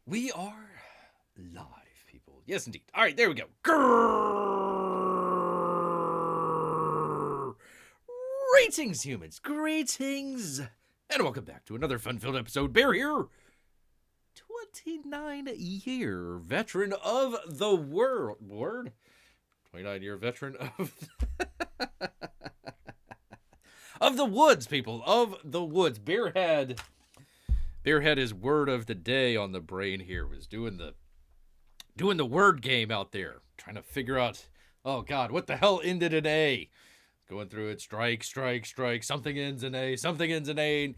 We are live, people. Yes, indeed. All right, there we go. Greetings, humans. Greetings. And welcome back to another fun-filled episode. Bear here. 29-year veteran of the world. 29-year veteran of... of the woods, people. Of the woods. Bear had his word of the day on the brain here. Was doing the word game out there, trying to figure out, oh god, what the hell ended in A? Going through it, strike, something ends in A, something ends in A.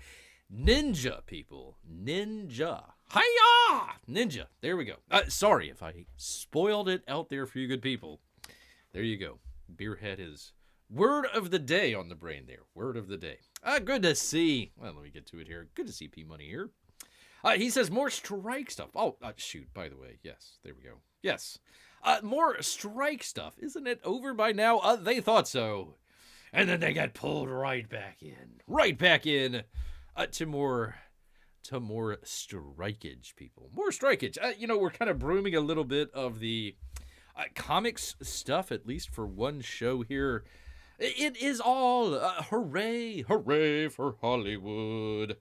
Ninja, people. Ninja. Hiya! Ninja. There we go. Sorry if I spoiled it out there for you good people. There you go. Beer had his word of the day on the brain there. Word of the day. Good to see. Well, let me get to it here. Good to see P Money here. He says more strike stuff. Oh, shoot, by the way. Yes, there we go. Yes. More strike stuff. Isn't it over by now? They thought so. And then they got pulled right back in. Right back in to more strikeage, people. More strikeage. We're kind of brooming a little bit of the comics stuff, at least for one show here. It is all hooray for Hollywood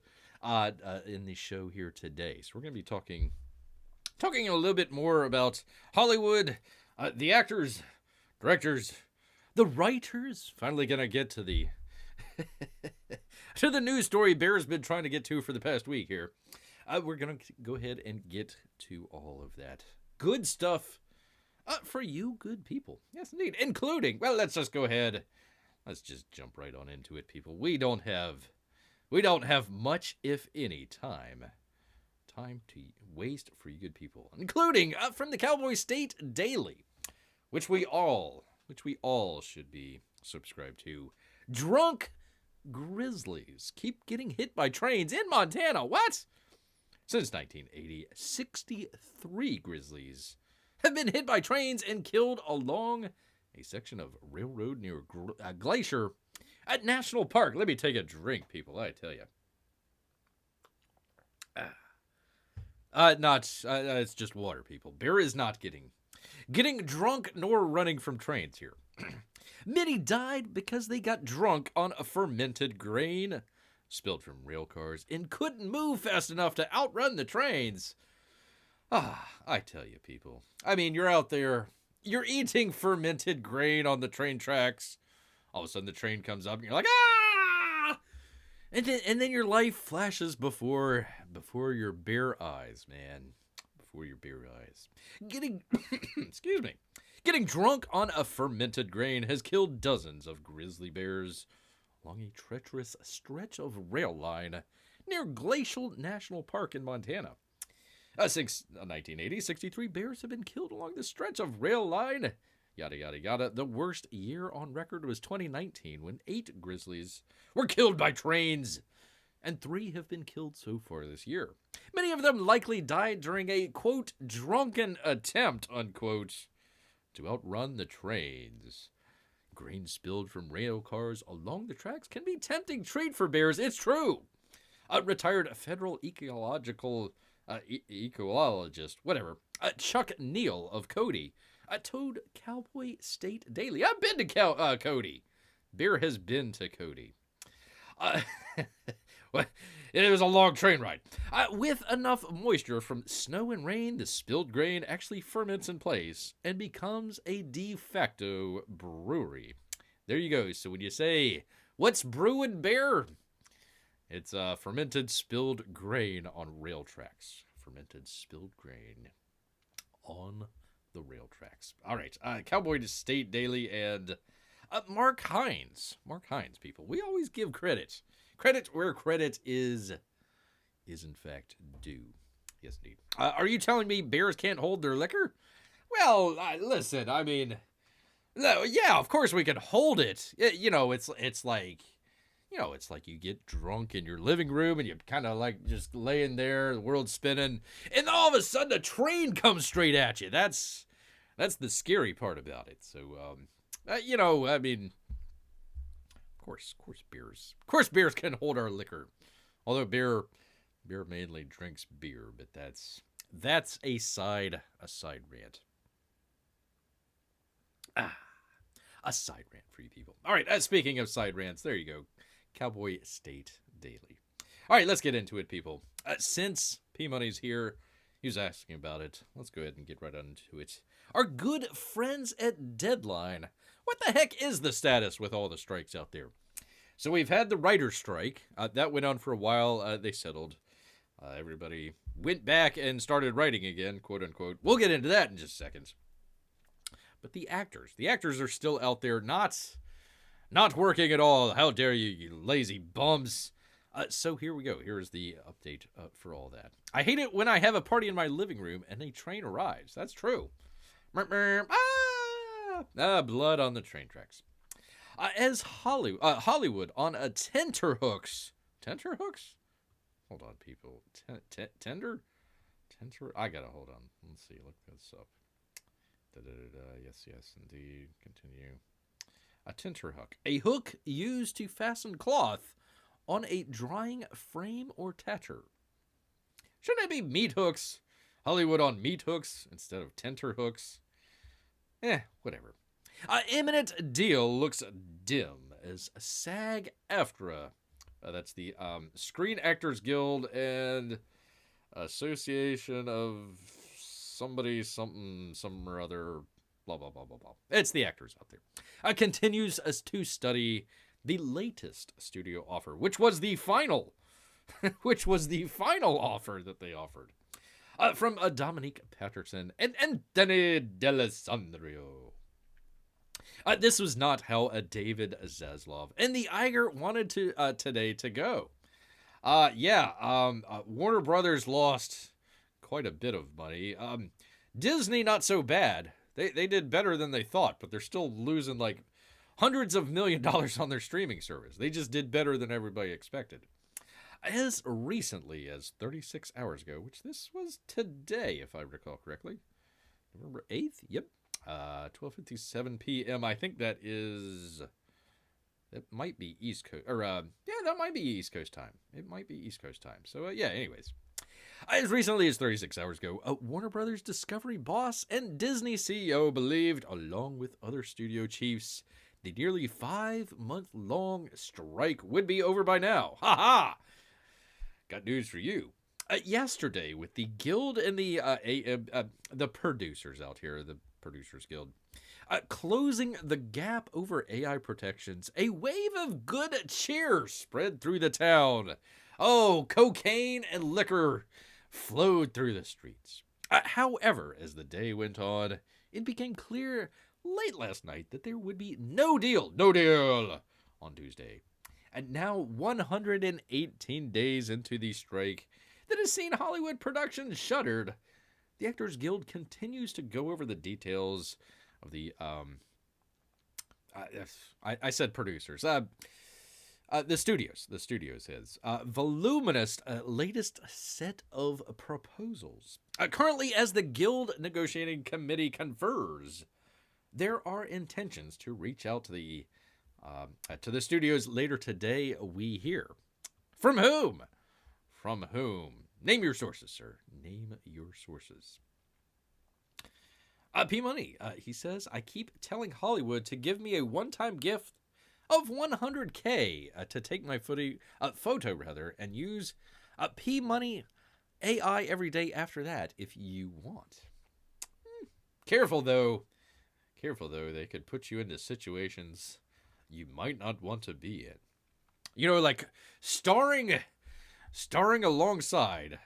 in the show here today. So we're going to be talking a little bit more about Hollywood, the actors, directors, the writers. Finally going to get to the to the news story Bear's been trying to get to for the past week here. We're going to go ahead and get to all of that good stuff for you good people. Yes, indeed. Including, well, let's just go ahead. Let's just jump right on into it, people. We don't have much, if any, time to waste for you good people, including from the Cowboy State Daily, which we all should be subscribed to. Drunk grizzlies keep getting hit by trains in Montana. What? Since 1980, 63 grizzlies have been hit by trains and killed along a section of railroad near Glacier at National Park. Let me take a drink, people, I tell you. It's just water, people. Bear is not getting drunk nor running from trains here. Many died because they got drunk on a fermented grain spilled from rail cars and couldn't move fast enough to outrun the trains. I tell you, people. I mean, you're out there, you're eating fermented grain on the train tracks. All of a sudden the train comes up and you're like, ah! And then your life flashes before your bare eyes, man. Before your bare eyes. Excuse me. Getting drunk on a fermented grain has killed dozens of grizzly bears along a treacherous stretch of rail line near Glacial National Park in Montana. Since 1980, 63 bears have been killed along this stretch of rail line. Yada, yada, yada. The worst year on record was 2019, when 8 grizzlies were killed by trains, and 3 have been killed so far this year. Many of them likely died during a, quote, drunken attempt, unquote, to outrun the trains. Grain spilled from rail cars along the tracks can be tempting treat for bears. It's true. A retired federal ecologist, whatever, Chuck Neal of Cody, told Cowboy State Daily. I've been to Cody. Bear has been to Cody. Well, it was a long train ride. With enough moisture from snow and rain, the spilled grain actually ferments in place and becomes a de facto brewery. There you go. So when you say, what's brewing, Bear? It's fermented spilled grain on rail tracks. Fermented spilled grain on the rail tracks. All right. Cowboy State Daily and Mark Hines. Mark Hines, people. We always give credit. Credit where credit is in fact due. Yes, indeed. Are you telling me bears can't hold their liquor? Well, listen, I mean, yeah, of course we can hold it. It's like you get drunk in your living room and you're kind of like just laying there, the world's spinning, and all of a sudden a train comes straight at you. That's the scary part about it. So, I mean, of course bears can hold our liquor. Although bear mainly drinks beer, but that's That's a side rant. A side rant for you people. All right, speaking of side rants, there you go. Cowboy State Daily. All right, let's get into it, people. Since P-Money's here, he was asking about it. Let's go ahead and get right on into it. Our good friends at Deadline. What the heck is the status with all the strikes out there? So we've had the writer's strike. That went on for a while. They settled. Everybody went back and started writing again, quote unquote. We'll get into that in just seconds. But the actors are still out there, not working at all. How dare you, you lazy bums. So here we go. Here's the update for all that. I hate it when I have a party in my living room and a train arrives. That's true. Blood on the train tracks. As Hollywood on a tenterhooks. Tenterhooks? Hold on, people. Tender? I gotta hold on. Let's see. Look this up. Yes, indeed. Continue. A tenterhook. A hook used to fasten cloth on a drying frame or tatter. Shouldn't it be meat hooks? Hollywood on meat hooks instead of tenterhooks? Whatever. Imminent deal looks dim as SAG-AFTRA. That's the Screen Actors Guild and Association of somebody, something, some or other, blah, blah, blah, blah, blah. It's the actors out there. Continues to study the latest studio offer, which was the final offer that they offered. From Dominique Patterson and Anthony D'Alessandro. This was not how David Zaslav and the Iger wanted to today to go. Warner Brothers lost quite a bit of money. Disney, not so bad. They did better than they thought, but they're still losing like hundreds of $1 million on their streaming service. They just did better than everybody expected. As recently as 36 hours ago, which this was today, if I recall correctly. November 8th? Yep. 12:57 p.m. I think that might be East Coast, that might be East Coast time. It might be East Coast time. So, anyways. As recently as 36 hours ago, Warner Brothers Discovery boss and Disney CEO believed, along with other studio chiefs, the nearly 5-month-long strike would be over by now. Ha ha! Got news for you. Yesterday, with the Guild and the producers out here, the Producers Guild, closing the gap over AI protections, a wave of good cheer spread through the town. Oh, cocaine and liquor flowed through the streets. However, as the day went on, it became clear late last night that there would be no deal on Tuesday. And now, 118 days into the strike that has seen Hollywood productions shuttered, the Actors Guild continues to go over the details of the, I said producers, the studios has voluminous latest set of proposals. Currently, as the Guild negotiating committee confers, there are intentions to reach out to the studios later today, we hear. From whom? From whom? Name your sources, sir. Name your sources. P-Money, he says, I keep telling Hollywood to give me a one-time gift of $100K to take my photo and use P-Money AI every day after that if you want. Careful, though. They could put you into situations you might not want to be in. You know, like starring alongside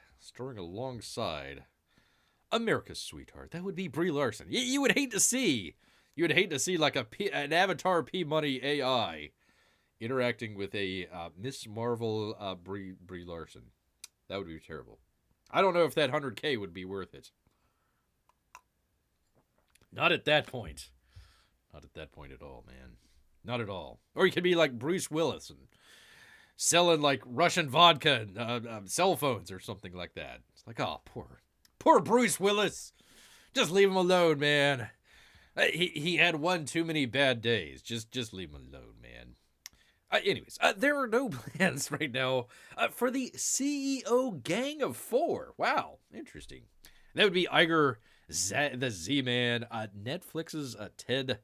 America's sweetheart. That would be Brie Larson. You would hate to see like an Avatar P-Money AI interacting with a Miss Marvel Brie Larson. That would be terrible. I don't know if that $100K would be worth it. Not at that point. Not at that point at all, man. Not at all. Or you could be like Bruce Willis and selling like Russian vodka and cell phones or something like that. It's like, oh, poor Bruce Willis. Just leave him alone, man. He had one too many bad days. Just leave him alone, man. Anyways, there are no plans right now for the CEO Gang of Four. Wow, interesting. That would be Iger, the Z-Man, Netflix's Ted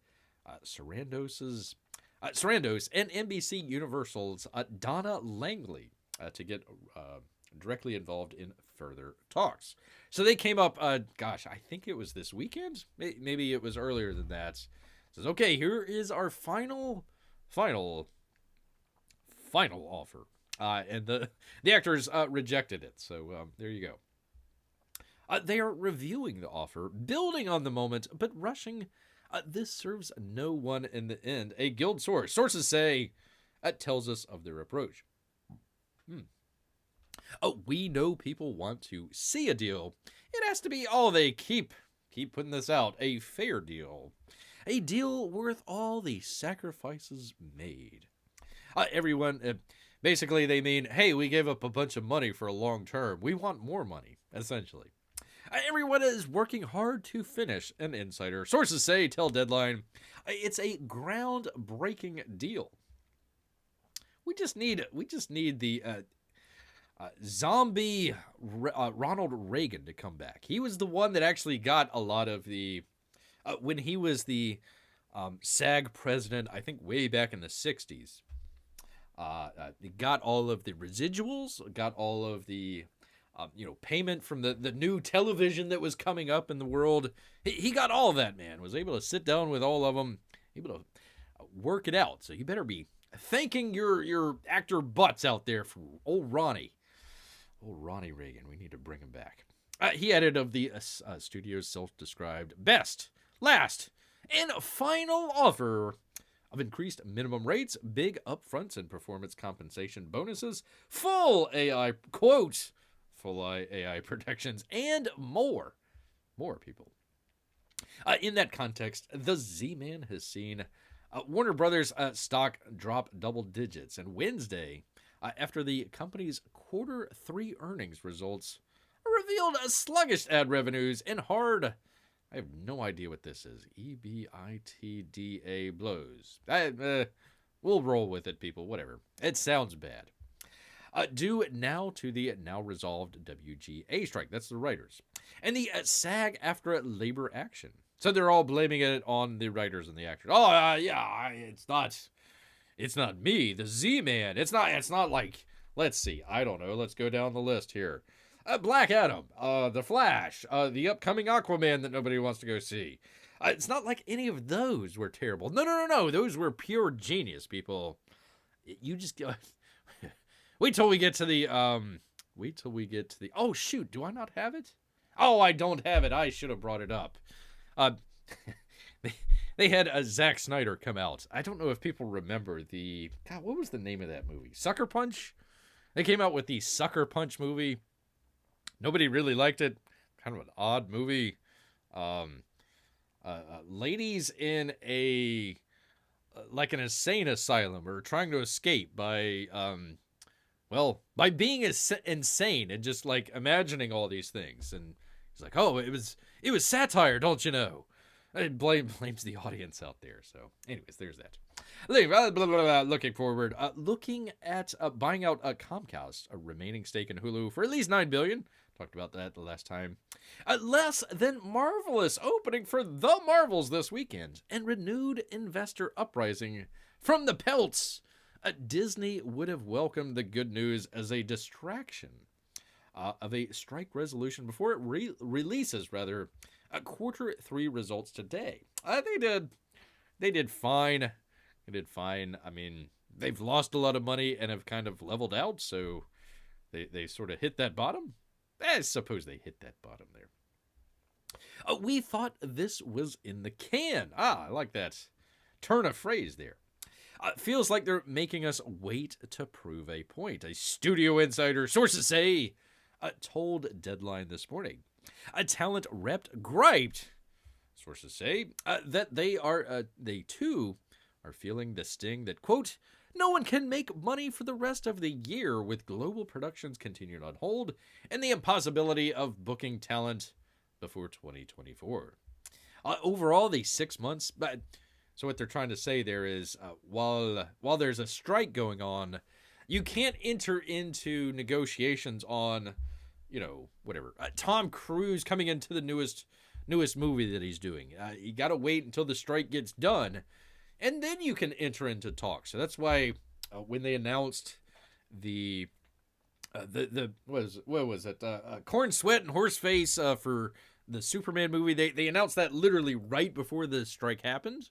Sarandos, and NBC Universal's Donna Langley to get directly involved in further talks. So they came up, gosh, I think it was this weekend? Maybe it was earlier than that. It says, okay, here is our final offer. And the actors rejected it. So there you go. They are reviewing the offer, building on the moment, but rushing. This serves no one in the end. A guild source. Sources say tells us of their approach. Oh, we know people want to see a deal. It has to be, they keep putting this out, a fair deal. A deal worth all the sacrifices made. Everyone, basically they mean, hey, we gave up a bunch of money for a long term. We want more money, essentially. Everyone is working hard to finish, an insider. Sources tell Deadline, it's a groundbreaking deal. We just need the zombie Ronald Reagan to come back. He was the one that actually got a lot of the when he was the SAG president, I think way back in the 60s. He got all of the residuals, got all of the payment from the new television that was coming up in the world. He got all of that, man. Was able to sit down with all of them, able to work it out. So you better be thanking your actor butts out there for old Ronnie Reagan. We need to bring him back. He added of the studio's self-described best, last, and final offer of increased minimum rates, big upfronts and performance compensation bonuses, full AI protections, and more. More people. In that context, the Z-Man has seen Warner Brothers stock drop double digits. And Wednesday, after the company's quarter 3 earnings results revealed sluggish ad revenues and hard, I have no idea what this is, EBITDA blows. We'll roll with it, people, whatever. It sounds bad. Due now to the now resolved WGA strike. That's the writers. And the SAG after labor action. So they're all blaming it on the writers and the actors. It's not me, the Z-Man. It's not like, let's see, I don't know. Let's go down the list here. Black Adam, The Flash, the upcoming Aquaman that nobody wants to go see. It's not like any of those were terrible. No. Those were pure genius, people. You just go. Wait till we get to the. Oh shoot! Do I not have it? Oh, I don't have it. I should have brought it up. They had Zack Snyder come out. I don't know if people remember what was the name of that movie? Sucker Punch? They came out with the Sucker Punch movie. Nobody really liked it. Kind of an odd movie. Ladies in an insane asylum are trying to escape by being insane and just like imagining all these things. And he's like, oh, it was satire, don't you know? And blames the audience out there. So anyways, there's that. Looking forward, looking at buying out Comcast, a remaining stake in Hulu for at least $9 billion. Talked about that the last time. Less Than Marvelous opening for The Marvels this weekend, and renewed investor uprising from the Pelts. Disney would have welcomed the good news as a distraction of a strike resolution before it releases quarter 3 results today. They did fine. They did fine. I mean, they've lost a lot of money and have kind of leveled out, so they sort of hit that bottom. I suppose they hit that bottom there. We thought this was in the can. I like that turn of phrase there. Feels like they're making us wait to prove a point. A studio insider, sources say, told Deadline this morning. A talent rep griped, sources say, that they too are feeling the sting that, quote, no one can make money for the rest of the year with global productions continuing on hold and the impossibility of booking talent before 2024. Overall, the 6 months, so what they're trying to say there is, while there's a strike going on, you can't enter into negotiations on, whatever. Tom Cruise coming into the newest movie that he's doing. You got to wait until the strike gets done, and then you can enter into talks. So that's why when they announced the what was it? Corn, Sweat, and Horseface for the Superman movie. They announced that literally right before the strike happened.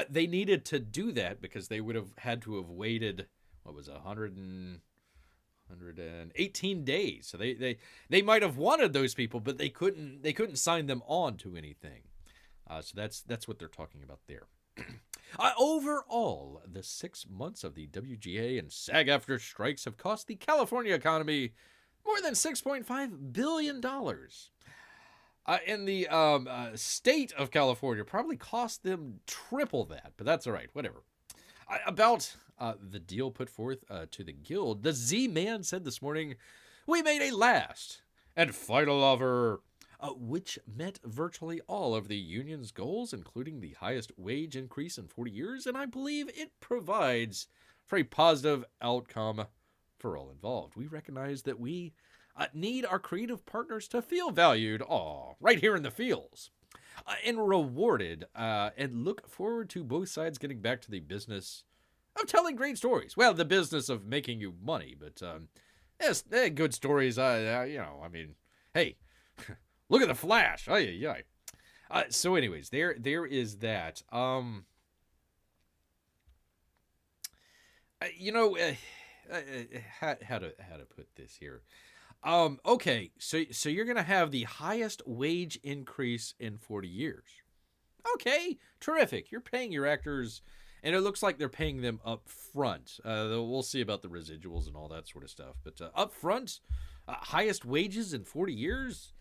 They needed to do that because they would have had to have waited, what was it, 118 days. So they might have wanted those people, but they couldn't sign them on to anything. So that's what they're talking about there. Overall, the 6 months of the WGA and SAG-AFTRA strikes have cost the California economy more than $6.5 billion. In the state of California, probably cost them triple that, but that's all right, whatever. About the deal put forth to the guild, the Z-Man said this morning, "We made a last and final offer, which met virtually all of the union's goals, including the highest wage increase in 40 years, and I believe it provides for a positive outcome for all involved. We recognize that we need our creative partners to feel valued, right here in the feels, and rewarded, and look forward to both sides getting back to the business of telling great stories. Well, the business of making you money, but yes, good stories. I mean, hey." Look at the Flash. So anyways, there is that. How to put this here? Okay, so you're gonna have the highest wage increase in 40 years. Okay, terrific. You're paying your actors, and it looks like they're paying them up front. We'll see about the residuals and all that sort of stuff. But up front, highest wages in 40 years.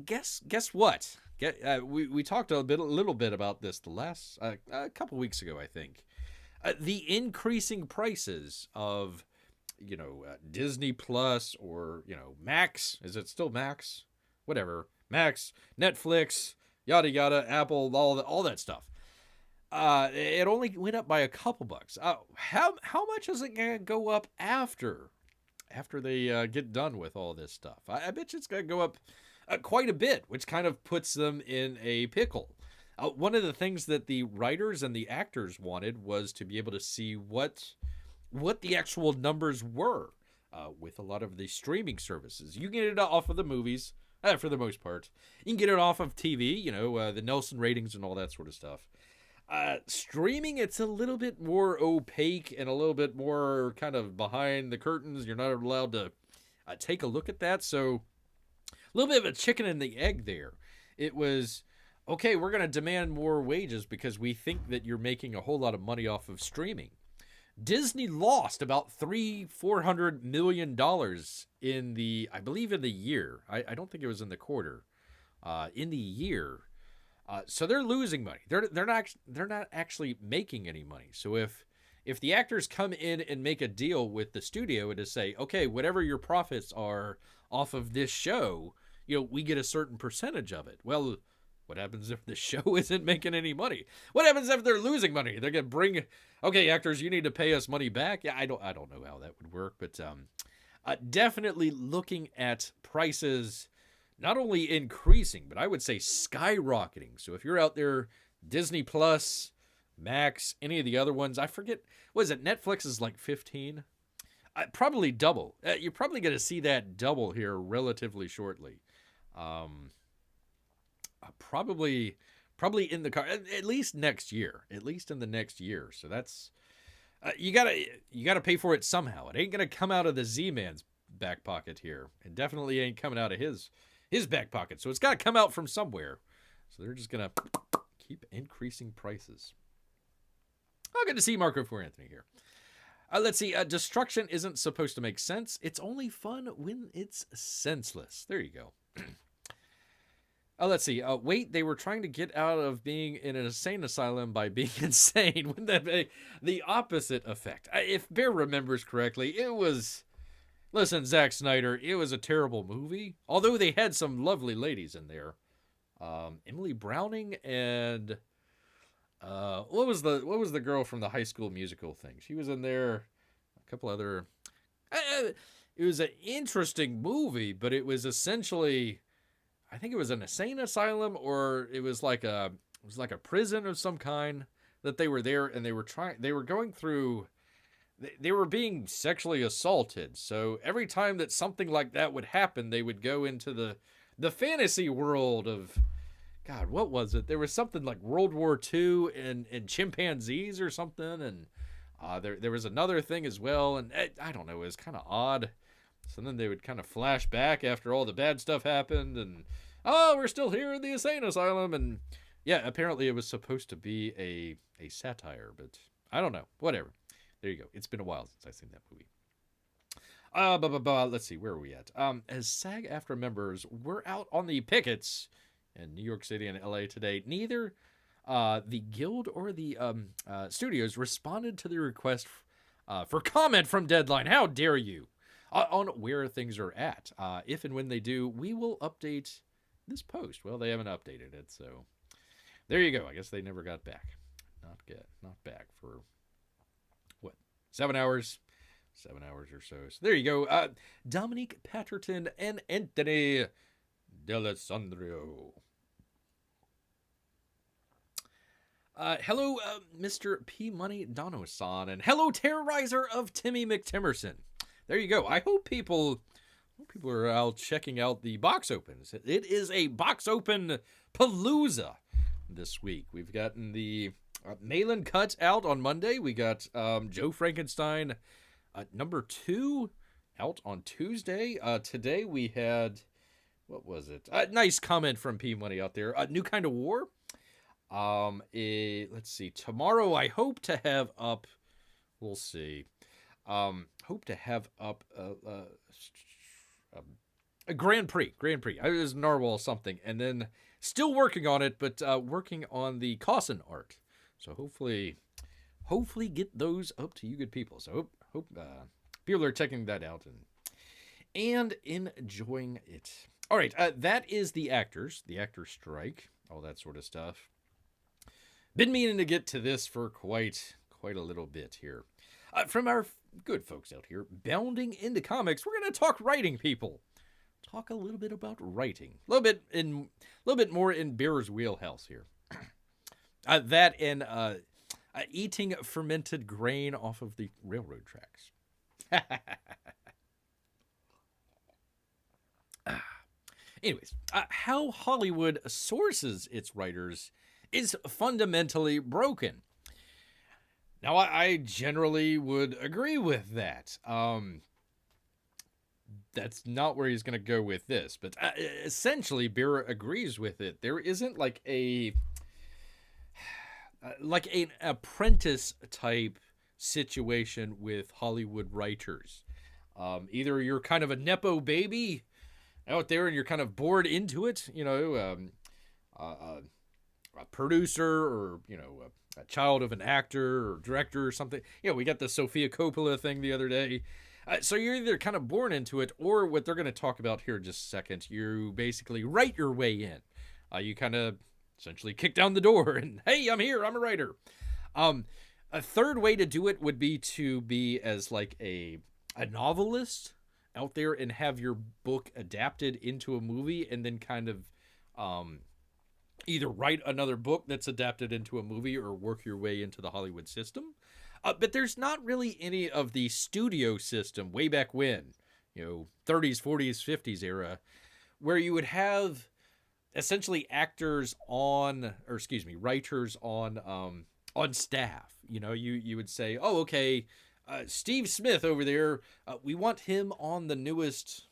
Guess what? We talked a little bit about this the last a couple weeks ago, I think. The increasing prices of Disney Plus or Max. Is it still Max? Whatever, Max, Netflix, yada yada, Apple, all that stuff. It only went up by a couple bucks. How much is it gonna go up after they get done with all this stuff? I bet you it's gonna go up quite a bit, which kind of puts them in a pickle. One of the things that the writers and the actors wanted was to be able to see what the actual numbers were with a lot of the streaming services. You get it off of the movies, for the most part. You can get it off of TV, the Nielsen ratings and all that sort of stuff. Streaming, it's a little bit more opaque and a little bit more kind of behind the curtains. You're not allowed to take a look at that, so a little bit of a chicken and the egg there. It was, okay, we're going to demand more wages because we think that you're making a whole lot of money off of streaming. Disney lost about $400 million in the year. I don't think it was in the quarter. In the year. So they're losing money. They're not actually making any money. So if the actors come in and make a deal with the studio and to say, okay, whatever your profits are off of this show, we get a certain percentage of it. Well, what happens if the show isn't making any money? What happens if they're losing money? They're gonna okay, actors, you need to pay us money back. Yeah, I don't know how that would work, but definitely looking at prices not only increasing, but I would say skyrocketing. So if you're out there, Disney Plus, Max, any of the other ones, I forget, what is it? Netflix is like 15. Probably double. You're probably going to see that double here relatively shortly. Probably in the car, at least next year, at least in the next year. So that's, you gotta pay for it somehow. It ain't going to come out of the Z-Man's back pocket here. It definitely ain't coming out of his back pocket. So it's got to come out from somewhere. So they're just going to keep increasing prices. Good to see Marco for Anthony here. Let's see. Destruction isn't supposed to make sense. It's only fun when it's senseless. There you go. Let's see. Wait, they were trying to get out of being in an insane asylum by being insane. Wouldn't that be the opposite effect? If Bear remembers correctly, it was... Listen, Zack Snyder, it was a terrible movie. Although they had some lovely ladies in there. Emily Browning and... what was the girl from the High School Musical thing? She was in there. A couple other... an interesting movie, but it was essentially, I think it was an insane asylum, or it was like a prison of some kind that they were there, and they were going through, they were being sexually assaulted. So every time that something like that would happen, they would go into the fantasy world of, God, what was it? There was something like World War II and chimpanzees or something, and there was another thing as well, and I don't know, it was kind of odd. So then they would kind of flash back after all the bad stuff happened, and we're still here in the insane asylum, and yeah, apparently it was supposed to be a satire, but I don't know. Whatever. There you go. It's been a while since I've seen that movie. Let's see, where are we at? As SAG-AFTRA members, we're out on the pickets in New York City and LA today. Neither the guild or the studios responded to the request for comment from Deadline. How dare you? On where things are at. If and when they do, we will update this post. Well, they haven't updated it, so there you go. I guess they never got back. Not back for, what, 7 hours? 7 hours or so. So there you go. Dominique Patterton and Anthony D'Alessandro. Hello, Mr. P. Money Dono-san, and hello, Terrorizer of Timmy McTimerson. There you go. I hope people are out checking out the box opens. It is a box open palooza this week. We've gotten the Malin cut out on Monday. We got Joe Frankenstein number 2 out on Tuesday. Today we had, what was it? Nice comment from P Money out there. New Kind of War. Let's see. Tomorrow I hope to have up. We'll see. Hope to have up a Grand Prix. It was Narwhal something, and then still working on it, but working on the Cawson art. So hopefully get those up to you good people. So hope people are checking that out and enjoying it. All right, that is the actors strike, all that sort of stuff. Been meaning to get to this for quite a little bit here. From our good folks out here, bounding into comics, we're going to talk writing, people. Talk a little bit about writing. A little bit more in Bear's wheelhouse here. That and eating fermented grain off of the railroad tracks. Anyways, how Hollywood sources its writers is fundamentally broken. Now, I generally would agree with that. That's not where he's going to go with this, but essentially, Bear agrees with it. There isn't like an apprentice type situation with Hollywood writers. Either you're kind of a Nepo baby out there and you're kind of bored into it, a producer or, a child of an actor or director or something. We got the Sofia Coppola thing the other day. So you're either kind of born into it, or what they're going to talk about here in just a second, you basically write your way in. You kind of essentially kick down the door and, hey, I'm here, I'm a writer. A third way to do it would be to be as like a novelist out there and have your book adapted into a movie, and then kind of either write another book that's adapted into a movie or work your way into the Hollywood system. But there's not really any of the studio system way back when, 30s, 40s, 50s era, where you would have essentially writers on staff. You would say, oh, okay, Steve Smith over there, we want him on the newest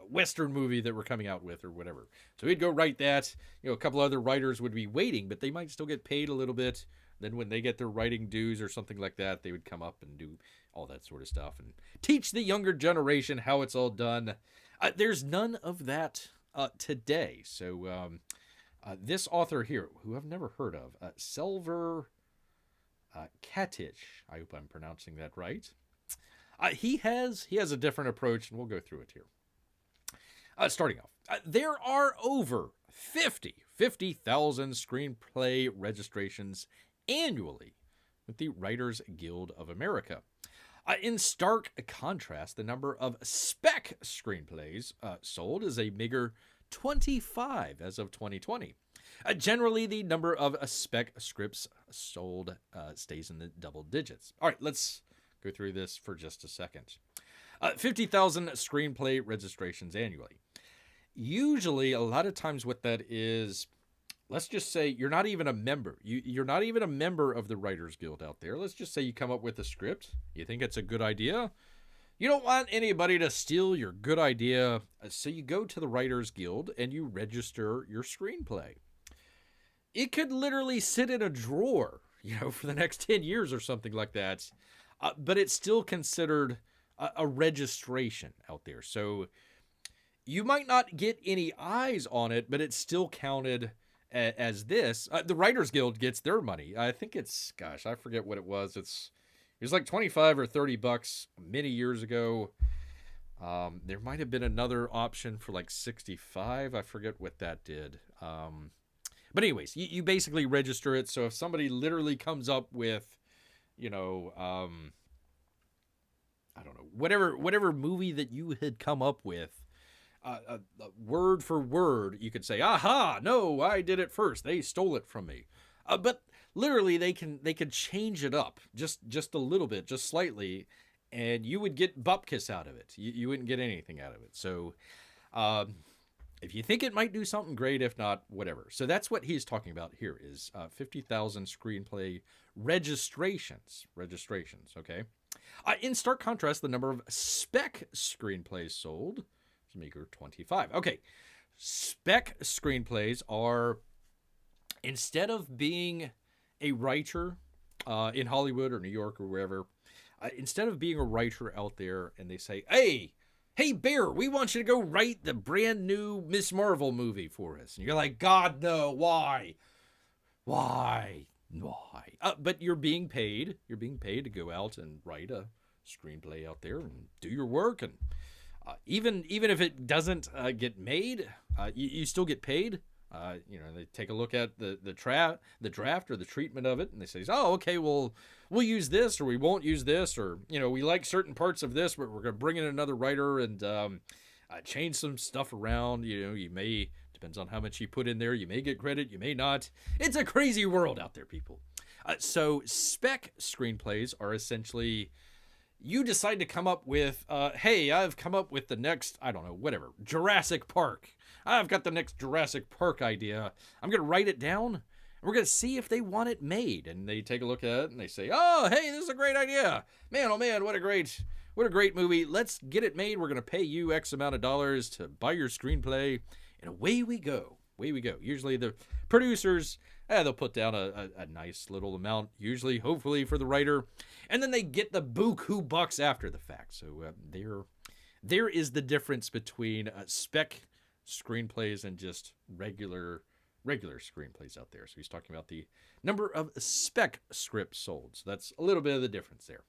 Western movie that we're coming out with or whatever. So he'd go write that. A couple other writers would be waiting, but they might still get paid a little bit. Then when they get their writing dues or something like that, they would come up and do all that sort of stuff and teach the younger generation how it's all done. There's none of that today. So this author here, who I've never heard of, Sciver Katic, I hope I'm pronouncing that right. He has a different approach, and we'll go through it here. Starting off, there are over 50,000 screenplay registrations annually with the Writers Guild of America. In stark contrast, the number of spec screenplays sold is a meager 25 as of 2020. Generally, the number of spec scripts sold stays in the double digits. All right, let's go through this for just a second. 50,000 screenplay registrations annually. Usually, a lot of times what that is, let's just say you're not even a member. You're not even a member of the Writers Guild out there. Let's just say you come up with a script. You think it's a good idea. You don't want anybody to steal your good idea. So you go to the Writers Guild and you register your screenplay. It could literally sit in a drawer, for the next 10 years or something like that. But it's still considered a registration out there. So you might not get any eyes on it, but it's still counted as this. The Writers Guild gets their money. I think it's, I forget what it was. It was like $25 or $30 many years ago. There might have been another option for like $65. I forget what that did. But anyways, you basically register it. So if somebody literally comes up with, I don't know, whatever movie that you had come up with, word for word, you could say, aha, no, I did it first. They stole it from me. But literally they could change it up just a little bit, just slightly, and you would get bupkis out of it. You wouldn't get anything out of it. So if you think it might do something, great. If not, whatever. So that's what he's talking about here is 50,000 screenplay registrations, okay? In stark contrast, the number of spec screenplays sold is a meager 25. Okay, spec screenplays are, instead of being a writer in Hollywood or New York or wherever, instead of being a writer out there and they say, hey, Bear, we want you to go write the brand new Miss Marvel movie for us. And you're like, God, no, why? But you're being paid. You're being paid to go out and write a screenplay out there and do your work. And even if it doesn't get made, you still get paid. They take a look at the draft or the treatment of it, and they say, oh, okay, well, we'll use this, or we won't use this, or, we like certain parts of this, but we're going to bring in another writer and change some stuff around. You may, depends on how much you put in there, you may get credit, you may not. It's a crazy world out there, people. So spec screenplays are essentially, you decide to come up with, hey, I've come up with the next, I don't know, whatever, Jurassic Park. I've got the next Jurassic Park idea. I'm going to write it down, and we're going to see if they want it made. And they take a look at it, and they say, oh, hey, this is a great idea. Man, oh man, what a great movie. Let's get it made. We're going to pay you X amount of dollars to buy your screenplay, and away we go. Usually the producers, they'll put down a nice little amount, usually, hopefully, for the writer, and then they get the buku bucks after the fact. So there is the difference between spec screenplays and just regular screenplays out there. So he's talking about the number of spec scripts sold. So that's a little bit of the difference there.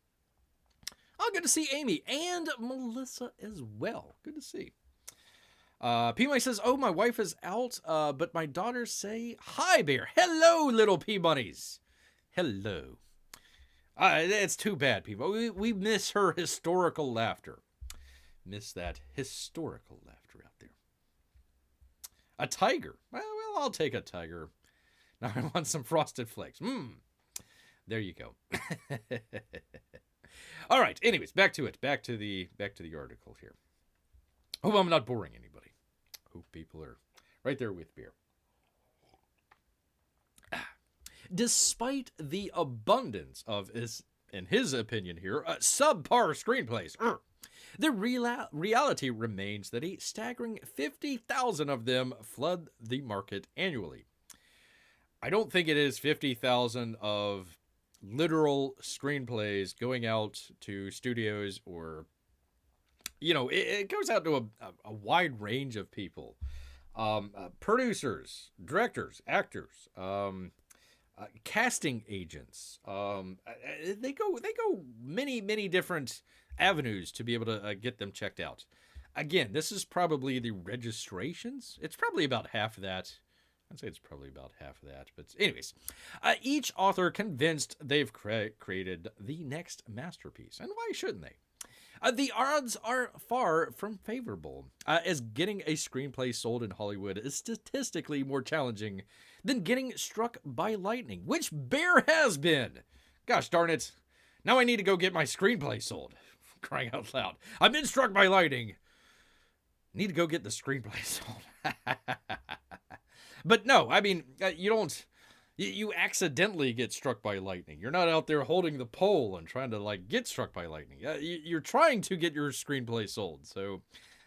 Oh, good to see Amy and Melissa as well. Good to see. P-Money says, oh, my wife is out, but my daughters say, hi, Bear. Hello, little P-Bunnies. Hello. It's too bad, people. We miss her historical laughter. Miss that historical laughter out there. A tiger. Well, I'll take a tiger. Now I want some Frosted Flakes. There you go. All right. Anyways, back to it. Back to the article here. Hope I'm not boring anybody. Hope people are right there with Beer. Despite the abundance of, in his opinion here, subpar screenplays, the reality remains that a staggering 50,000 of them flood the market annually. I don't think it is 50,000 of literal screenplays going out to studios or, it goes out to a wide range of people. Producers, directors, actors, casting agents. They go many different avenues to be able to get them checked out. Again, this is probably the registrations. It's probably about half of that I'd say it's probably about half of that. But anyways, each author convinced they've created the next masterpiece. And why shouldn't they? The odds are far from favorable, as getting a screenplay sold in Hollywood is statistically more challenging than getting struck by lightning, which Bear has been. Gosh darn it. Now I need to go get my screenplay sold. Crying out loud. I've been struck by lightning. Need to go get the screenplay sold. But no, I mean, you don't... You accidentally get struck by lightning. You're not out there holding the pole and trying to, like, get struck by lightning. You're trying to get your screenplay sold. So,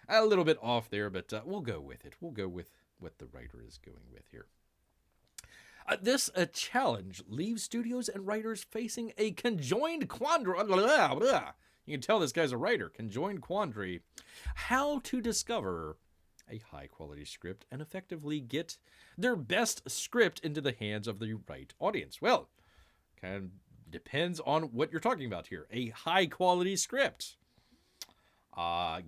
a little bit off there, but we'll go with it. We'll go with what the writer is going with here. This challenge leaves studios and writers facing a conjoined quandary. You can tell this guy's a writer. Conjoined quandary. How to discover a high-quality script and effectively get their best script into the hands of the right audience. Well, kind of depends on what you're talking about here. A high-quality script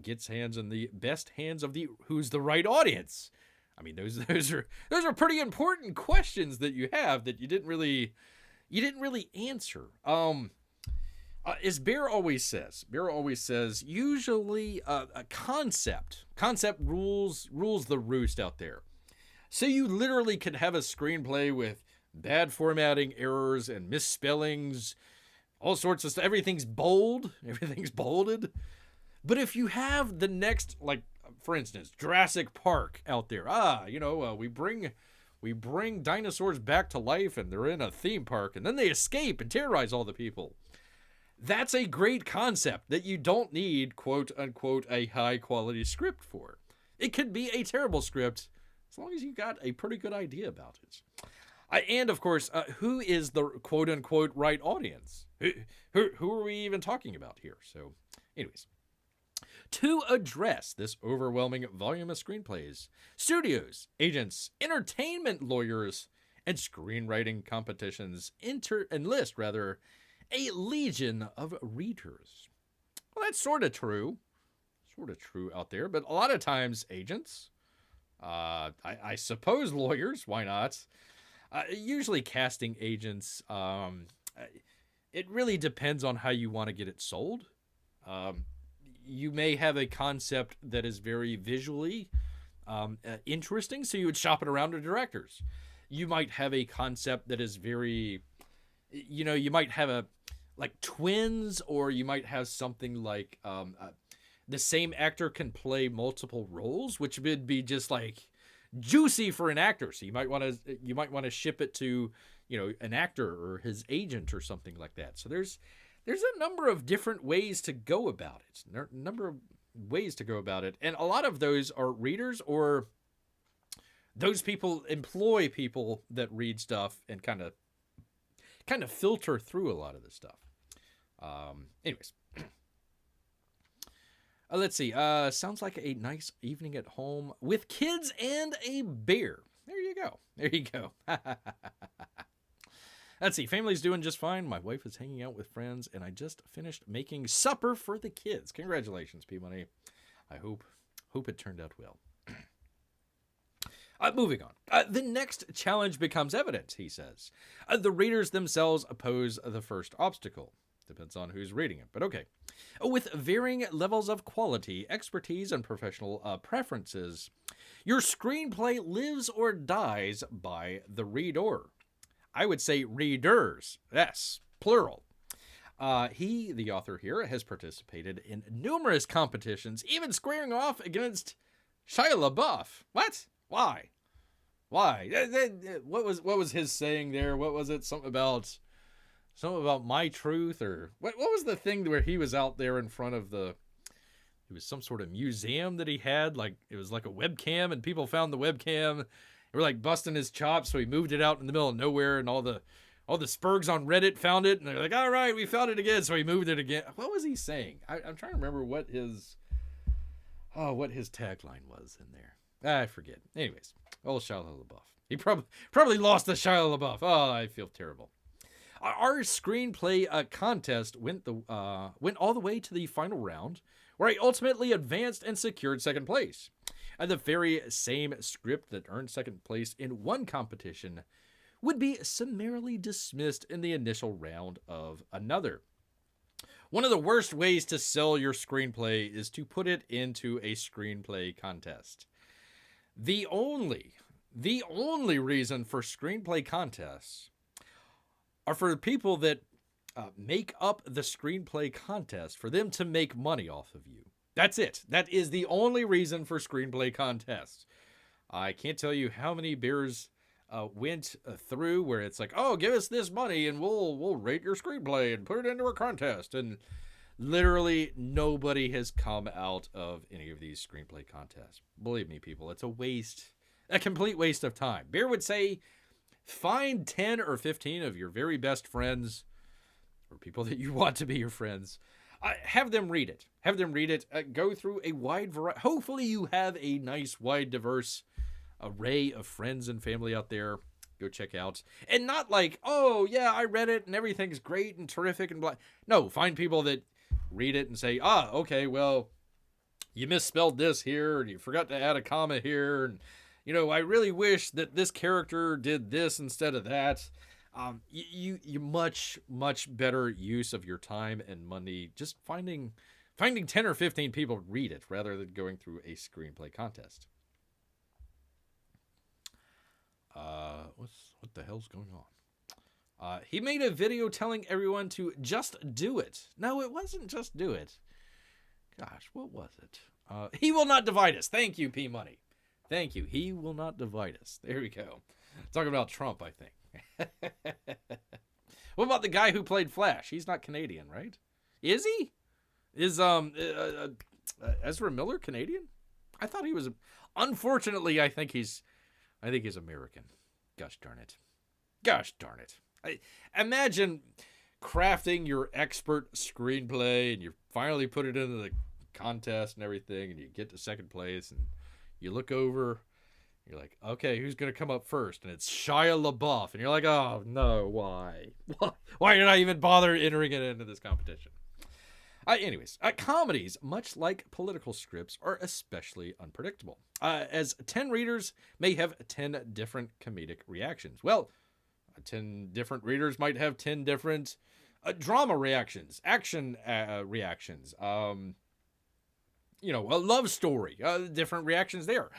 gets hands in the best hands of who's the right audience. I mean, those are pretty important questions that you have that you didn't really answer. As Bear always says, usually a concept rules the roost out there. So you literally could have a screenplay with bad formatting errors and misspellings, all sorts of stuff. Everything's bold, everything's bolded. But if you have the next, like, for instance, Jurassic Park out there, we bring dinosaurs back to life and they're in a theme park and then they escape and terrorize all the people. That's a great concept that you don't need, quote unquote, a high quality script for. It could be a terrible script as long as you got a pretty good idea about it. And of course, who is the quote unquote right audience? Who are we even talking about here? So anyways, to address this overwhelming volume of screenplays, studios, agents, entertainment lawyers, and screenwriting competitions enlist a legion of readers. Well, that's sort of true out there, but a lot of times agents, I suppose lawyers, why not? Usually casting agents, it really depends on how you want to get it sold. You may have a concept that is very visually interesting, so you would shop it around to directors. You might have a concept that is very, you might have like twins, or you might have something like the same actor can play multiple roles, which would be just like juicy for an actor. So you might want to ship it to, an actor or his agent or something like that. So there's a number of different ways to go about it. And a lot of those are readers, or those people employ people that read stuff and kind of filter through a lot of this stuff. Anyways, let's see. Sounds like a nice evening at home with kids and a bear. There you go. Let's see. Family's doing just fine. My wife is hanging out with friends, and I just finished making supper for the kids. Congratulations, P-Money. I hope it turned out well. Moving on. The next challenge becomes evident, he says. The readers themselves oppose the first obstacle. Depends on who's reading it, but okay. With varying levels of quality, expertise, and professional preferences, your screenplay lives or dies by the reader. I would say readers. Yes, plural. The author here, has participated in numerous competitions, even squaring off against Shia LaBeouf. What? Why? What was his saying there? What was it? Something about my truth, or what was the thing where he was out there in front of it was some sort of museum that he had, like it was like a webcam, and people found the webcam. They were like busting his chops, so he moved it out in the middle of nowhere, and all the Spurgs on Reddit found it, and they're like, all right, we found it again, so he moved it again. What was he saying? I'm trying to remember what his tagline was in there. I forget. Anyways, old Shia LaBeouf. He probably lost to Shia LaBeouf. Oh, I feel terrible. Our screenplay contest went all the way to the final round, where I ultimately advanced and secured second place. The very same script that earned second place in one competition would be summarily dismissed in the initial round of another. One of the worst ways to sell your screenplay is to put it into a screenplay contest. The only reason for screenplay contests are for the people that make up the screenplay contest, for them to make money off of you. That's it. That is the only reason for screenplay contests. I can't tell you how many beers went through where it's like, oh, give us this money and we'll rate your screenplay and put it into a contest. And literally nobody has come out of any of these screenplay contests. Believe me, people, it's a complete waste of time. Beer would say, find 10 or 15 of your very best friends or people that you want to be your friends. Have them read it. Go through a wide variety. Hopefully you have a nice, wide, diverse array of friends and family out there. Go check out. And not like, oh, yeah, I read it and everything's great and terrific and blah. No, find people that read it and say, okay, well, you misspelled this here and you forgot to add a comma here. And, I really wish that this character did this instead of that. You much better use of your time and money just finding 10 or 15 people read it rather than going through a screenplay contest. What the hell's going on? He made a video telling everyone to just do it. No, it wasn't just do it. Gosh, what was it? He will not divide us. Thank you, P Money. Thank you. He will not divide us. There we go. Talking about Trump, I think. What about the guy who played Flash? He's not Canadian, right? Is he? Is Ezra Miller Canadian? I thought he was. Unfortunately, I think he's American. Gosh darn it. Imagine crafting your expert screenplay and you finally put it into the contest and everything, and you get to second place, and you look over. You're like, okay, who's going to come up first? And it's Shia LaBeouf. And you're like, oh, no, why? Why did I even bother entering it into this competition? Anyways, comedies, much like political scripts, are especially unpredictable, as 10 readers may have 10 different comedic reactions. Well, 10 different readers might have 10 different drama reactions, action reactions, a love story, different reactions there.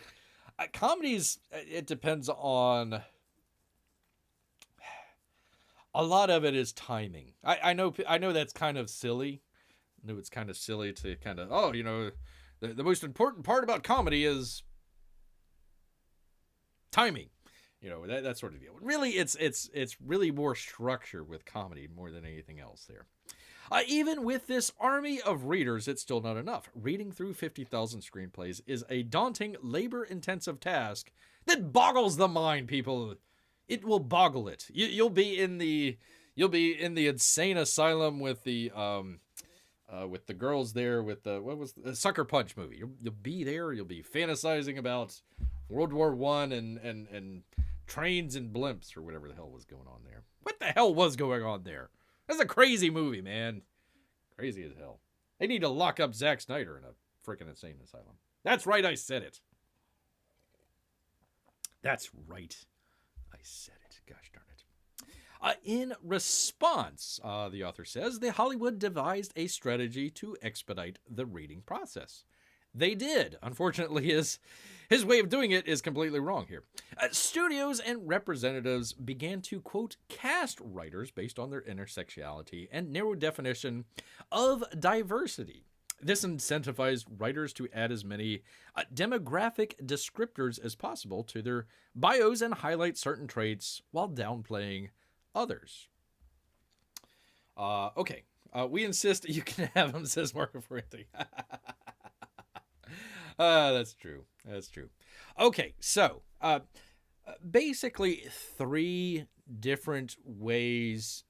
Comedies, it depends on. A lot of it is timing. I know that's kind of silly. I know it's kind of silly to kind of, the most important part about comedy is timing. That sort of deal. Really, it's really more structure with comedy more than anything else there. Even with this army of readers, it's still not enough. Reading through 50,000 screenplays is a daunting, labor-intensive task that boggles the mind, people. It will boggle it. You'll be in the insane asylum with the girls there with the Sucker Punch movie. You'll be there. You'll be fantasizing about World War I and trains and blimps or whatever the hell was going on there. What the hell was going on there? That's a crazy movie, man. Crazy as hell. They need to lock up Zack Snyder in a freaking insane asylum. That's right, I said it. That's right, I said it. Gosh darn it. In response, the author says, the Hollywood devised a strategy to expedite the reading process. They did. Unfortunately, his way of doing it is completely wrong here. Studios and representatives began to, quote, cast writers based on their intersectionality and narrow definition of diversity. This incentivized writers to add as many demographic descriptors as possible to their bios and highlight certain traits while downplaying others. Okay. We insist you can have them, says Marco Ferretti. That's true. Okay, so basically 3 different ways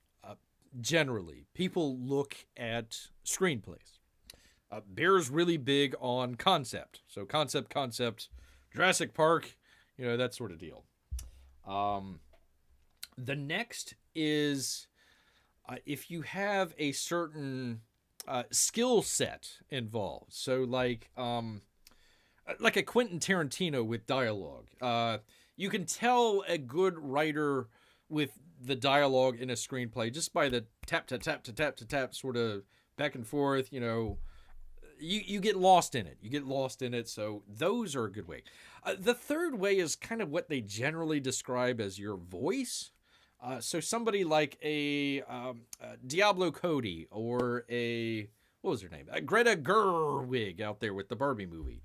generally people look at screenplays. Bear's really big on concept. So concept, Jurassic Park, that sort of deal. The next is if you have a certain skill set involved. So like like a Quentin Tarantino with dialogue. You can tell a good writer with the dialogue in a screenplay just by the tap to tap to tap to tap sort of back and forth. You get lost in it. You get lost in it. So those are a good way. The third way is kind of what they generally describe as your voice. So somebody like a Diablo Cody or what was her name? Greta Gerwig out there with the Barbie movie.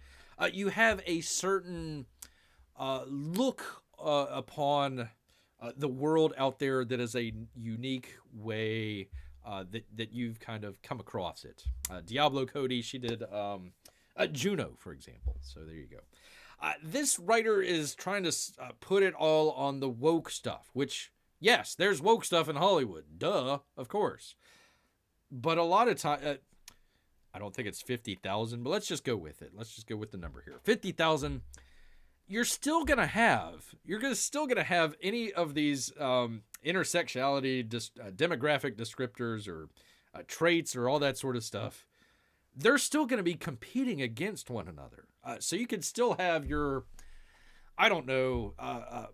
You have a certain look upon the world out there that is a unique way that you've kind of come across it. Diablo Cody, she did Juno, for example. So there you go. This writer is trying to put it all on the woke stuff, which, yes, there's woke stuff in Hollywood. Duh, of course. But a lot of time, I don't think it's 50,000, but let's just go with it. Let's just go with the number here. 50,000. You're still going to have any of these intersectionality, demographic descriptors or traits or all that sort of stuff. They're still going to be competing against one another. So you could still have your, I don't know,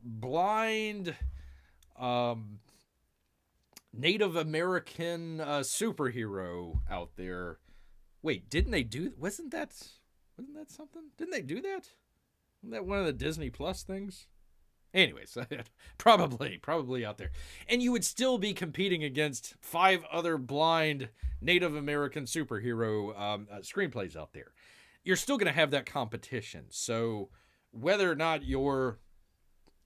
blind Native American superhero out there. Wait, didn't they do? Wasn't that something? Didn't they do that? Wasn't that one of the Disney Plus things? Anyways, probably out there. And you would still be competing against 5 other blind Native American superhero screenplays out there. You're still going to have that competition. So whether or not you're,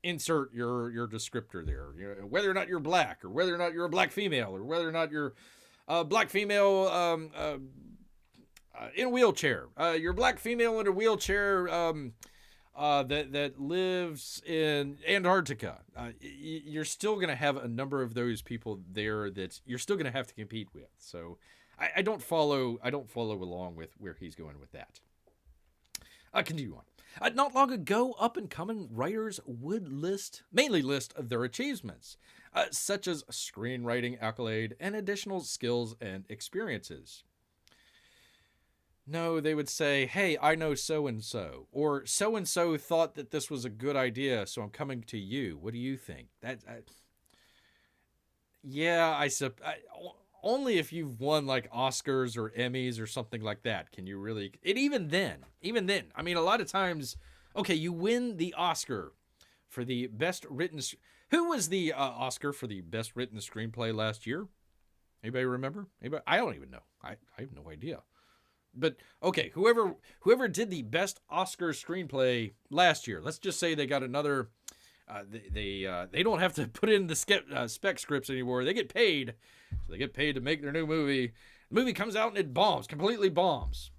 insert your descriptor there, whether or not you're black, or whether or not you're a black female, or whether or not you're a black female in a wheelchair, you're a black female in a wheelchair that lives in Antarctica. You're still going to have a number of those people there that you're still going to have to compete with. So I don't follow along with where he's going with that. Continue on. Not long ago, up-and-coming writers would mainly list their achievements, such as screenwriting accolade and additional skills and experiences. No, they would say, hey, I know so-and-so, or so-and-so thought that this was a good idea, so I'm coming to you. What do you think? Only if you've won like Oscars or Emmys or something like that can you really. And even then, I mean, a lot of times, okay, you win the Oscar for the best written. Who was the Oscar for the best written screenplay last year? Anybody remember? Anybody? I don't even know. I have no idea. But okay, whoever did the best Oscar screenplay last year, let's just say they got another. They don't have to put in the spec scripts anymore. They get paid. So they get paid to make their new movie. The movie comes out and it bombs, completely bombs.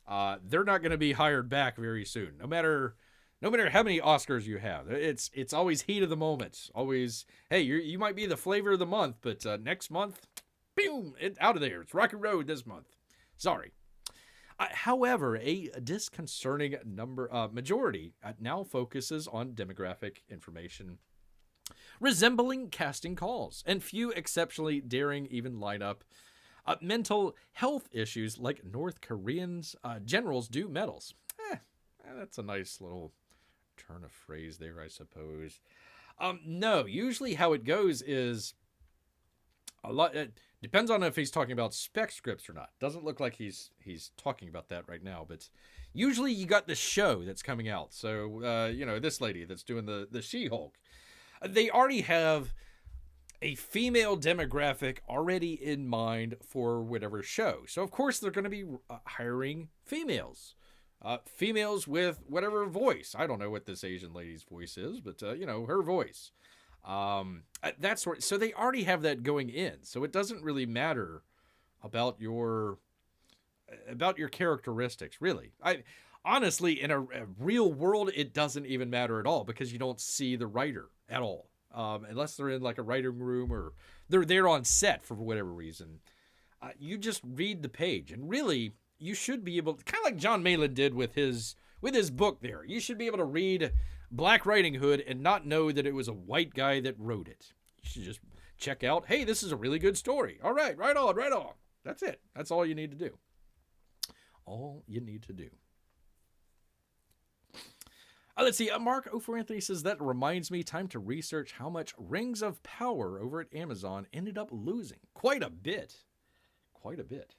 They're not going to be hired back very soon. No matter how many Oscars you have. It's always heat of the moment. Always, hey, you might be the flavor of the month, but next month, boom, it's out of there. It's Rocky Road this month. Sorry. However, a disconcerting majority now focuses on demographic information resembling casting calls, and few exceptionally daring even line up mental health issues like North Koreans generals do medals. That's a nice little turn of phrase there, I suppose. No, usually how it goes is a lot. Depends on if he's talking about spec scripts or not. Doesn't look like he's talking about that right now, but usually you got the show that's coming out. So, this lady that's doing the She-Hulk, they already have a female demographic already in mind for whatever show. So, of course, they're going to be hiring females. Females with whatever voice. I don't know what this Asian lady's voice is, but, her voice. That sort. So they already have that going in. So it doesn't really matter about your characteristics, really. Honestly, in a real world, it doesn't even matter at all because you don't see the writer at all, unless they're in like a writing room or they're there on set for whatever reason. You just read the page, and really, you should be able to, kind of like John Malin did with his book. There, you should be able to read Black Riding Hood and not know that it was a white guy that wrote it. You should just check out, hey, this is a really good story. All right, right on. That's it. That's all you need to do. All you need to do. Let's see. Mark O4 Anthony says, that reminds me, time to research how much Rings of Power over at Amazon ended up losing. Quite a bit. Quite a bit.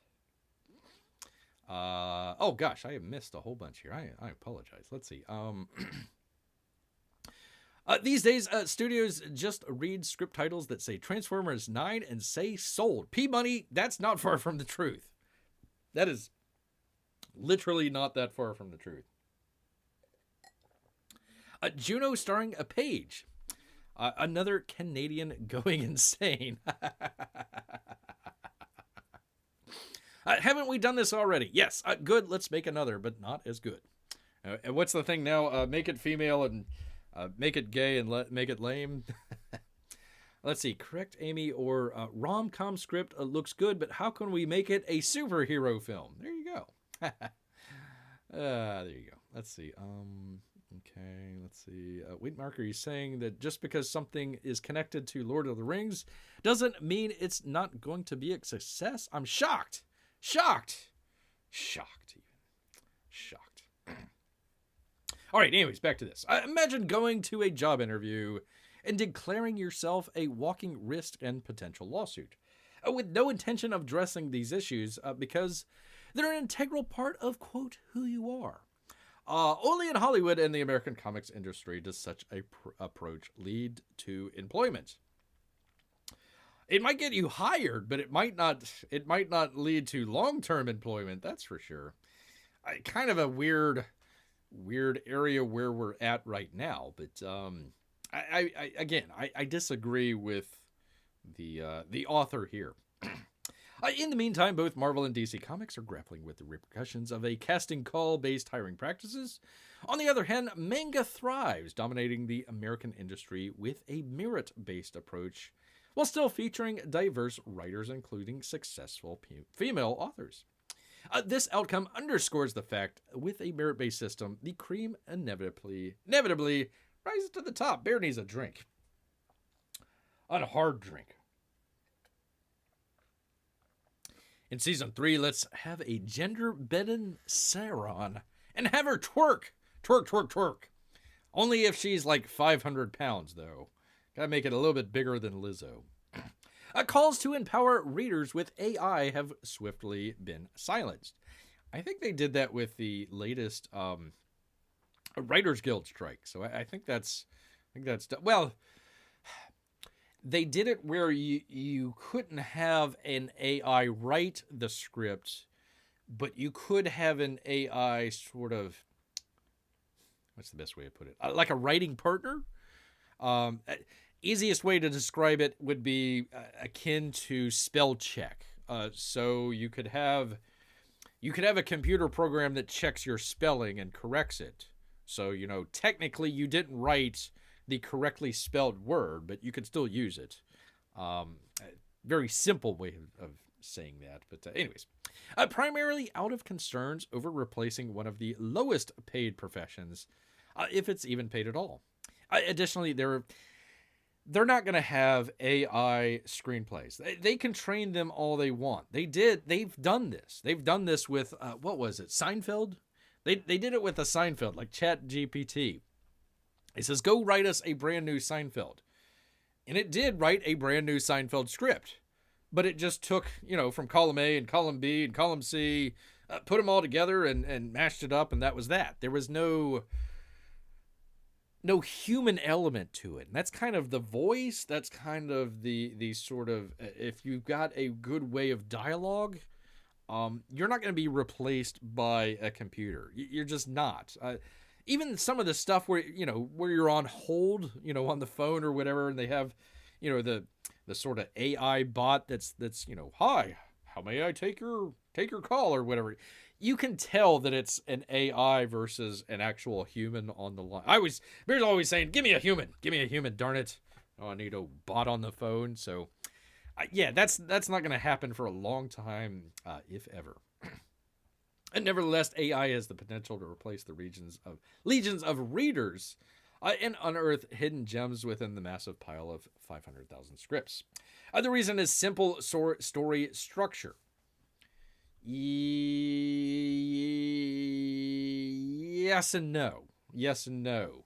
Oh, gosh, I have missed a whole bunch here. I apologize. Let's see. These days, studios just read script titles that say Transformers 9 and say sold. P-Money, that's not far from the truth. That is literally not that far from the truth. Juno starring a page. Another Canadian going insane. Haven't we done this already? Yes. Good. Let's make another, but not as good. And what's the thing now? Make it female and make it gay and make it lame. Let's see. Correct, Amy. Or rom-com script looks good, but how can we make it a superhero film? There you go. There you go. Let's see. Okay, let's see. Wheatmark, are you saying that just because something is connected to Lord of the Rings doesn't mean it's not going to be a success? I'm shocked. Shocked. Shocked, even. Shocked. All right, anyways, back to this. Imagine going to a job interview and declaring yourself a walking risk and potential lawsuit, with no intention of addressing these issues because they're an integral part of, quote, who you are. Only in Hollywood and the American comics industry does such a approach lead to employment. It might get you hired, but it might not lead to long-term employment. That's for sure. Kind of a weird area where we're at right now. But I disagree with the author here. In the meantime, both Marvel and DC Comics are grappling with the repercussions of a casting call-based hiring practices. On the other hand, manga thrives, dominating the American industry with a merit-based approach, while still featuring diverse writers, including successful female authors. This outcome underscores the fact, with a merit-based system, the cream inevitably rises to the top. Bear needs a drink. A hard drink. In Season 3, let's have a gender-bending Sauron and have her twerk. Twerk, twerk, twerk. Only if she's like 500 pounds, though. Gotta make it a little bit bigger than Lizzo. Calls to empower readers with AI have swiftly been silenced. I think they did that with the latest Writers Guild strike. So I think that's well. They did it where you couldn't have an AI write the script, but you could have an AI sort of, what's the best way to put it? Like a writing partner. Easiest way to describe it would be akin to spell check. So you could have a computer program that checks your spelling and corrects it. So, technically you didn't write the correctly spelled word, but you could still use it. Very simple way of saying that. But anyways, primarily out of concerns over replacing one of the lowest paid professions, if it's even paid at all. Additionally, they're not going to have AI screenplays. They can train them all they want. They've done this. They've done this with, what was it? Seinfeld? They did it with a Seinfeld, like ChatGPT. It says, go write us a brand new Seinfeld. And it did write a brand new Seinfeld script. But it just took, from column A and column B and column C, put them all together and mashed it up, and that was that. There was no human element to it. And that's kind of the voice. That's kind of the sort of, if you've got a good way of dialogue, you're not going to be replaced by a computer. You're just not. Even some of the stuff where you're on hold, on the phone or whatever, and they have, the sort of AI bot that's hi, how may I take your call or whatever. You can tell that it's an AI versus an actual human on the line. Bear's always saying, give me a human, darn it. Oh, I need a bot on the phone. So yeah, that's not going to happen for a long time, if ever. And nevertheless, AI has the potential to replace the legions of readers and unearth hidden gems within the massive pile of 500,000 scripts. The reason is simple story structure. Yes and no. yes and no.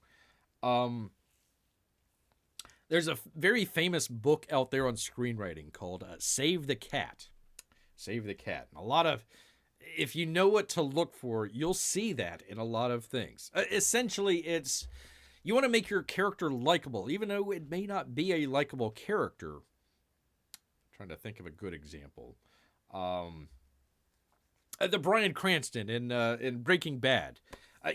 There's a very famous book out there on screenwriting called Save the Cat. Save the Cat. And a lot of, if you know what to look for, you'll see that in a lot of things. Essentially, it's, you want to make your character likable, even though it may not be a likable character. I'm trying to think of a good example. The Bryan Cranston in Breaking Bad.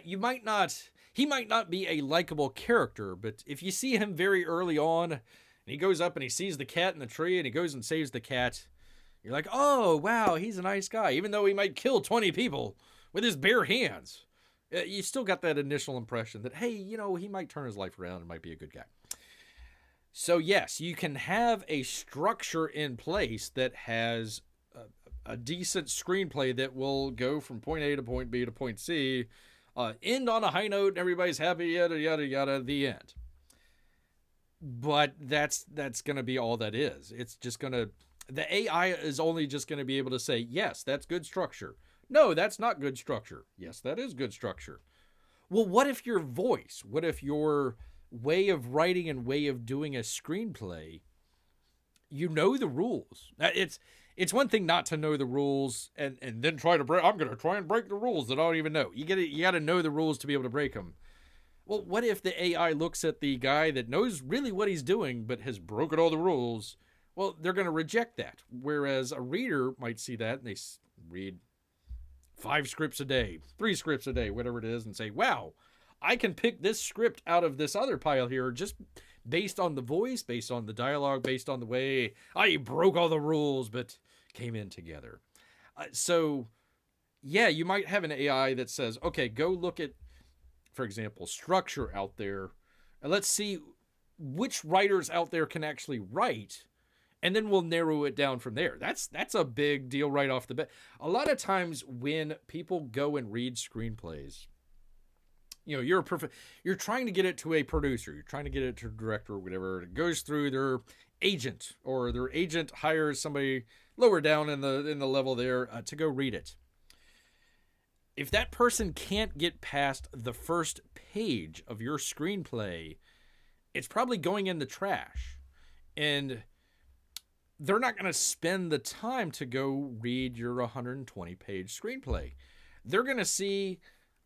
He might not be a likable character, but if you see him very early on, and he goes up and he sees the cat in the tree, and he goes and saves the cat, you're like, oh, wow, he's a nice guy, even though he might kill 20 people with his bare hands. You still got that initial impression that, hey, you know, he might turn his life around and might be a good guy. So, yes, you can have a structure in place that has a decent screenplay that will go from point A to point B to point C, end on a high note, and everybody's happy, yada, yada, yada, the end. But that's going to be all that is. It's just going to, the AI is only just going to be able to say, yes, that's good structure. No, that's not good structure. Yes, that is good structure. Well, what if your voice, what if your way of writing and way of doing a screenplay, you know the rules? It's one thing not to know the rules and then try to break. I'm going to try and break the rules that I don't even know. You got to know the rules to be able to break them. Well, what if the AI looks at the guy that knows really what he's doing but has broken all the rules? Well, they're going to reject that. Whereas a reader might see that and they read 5 scripts a day, 3 scripts a day, whatever it is, and say, wow, I can pick this script out of this other pile here just based on the voice, based on the dialogue, based on the way I broke all the rules but came in together. So, yeah, you might have an AI that says, okay, go look at, for example, structure out there, and let's see which writers out there can actually write, and then we'll narrow it down from there. That's a big deal right off the bat. A lot of times when people go and read screenplays, you know, you're trying to get it to a producer, you're trying to get it to a director or whatever. It goes through their agent, or their agent hires somebody lower down in the level there to go read it. If that person can't get past the first page of your screenplay, it's probably going in the trash. And they're not going to spend the time to go read your 120-page screenplay. They're going to see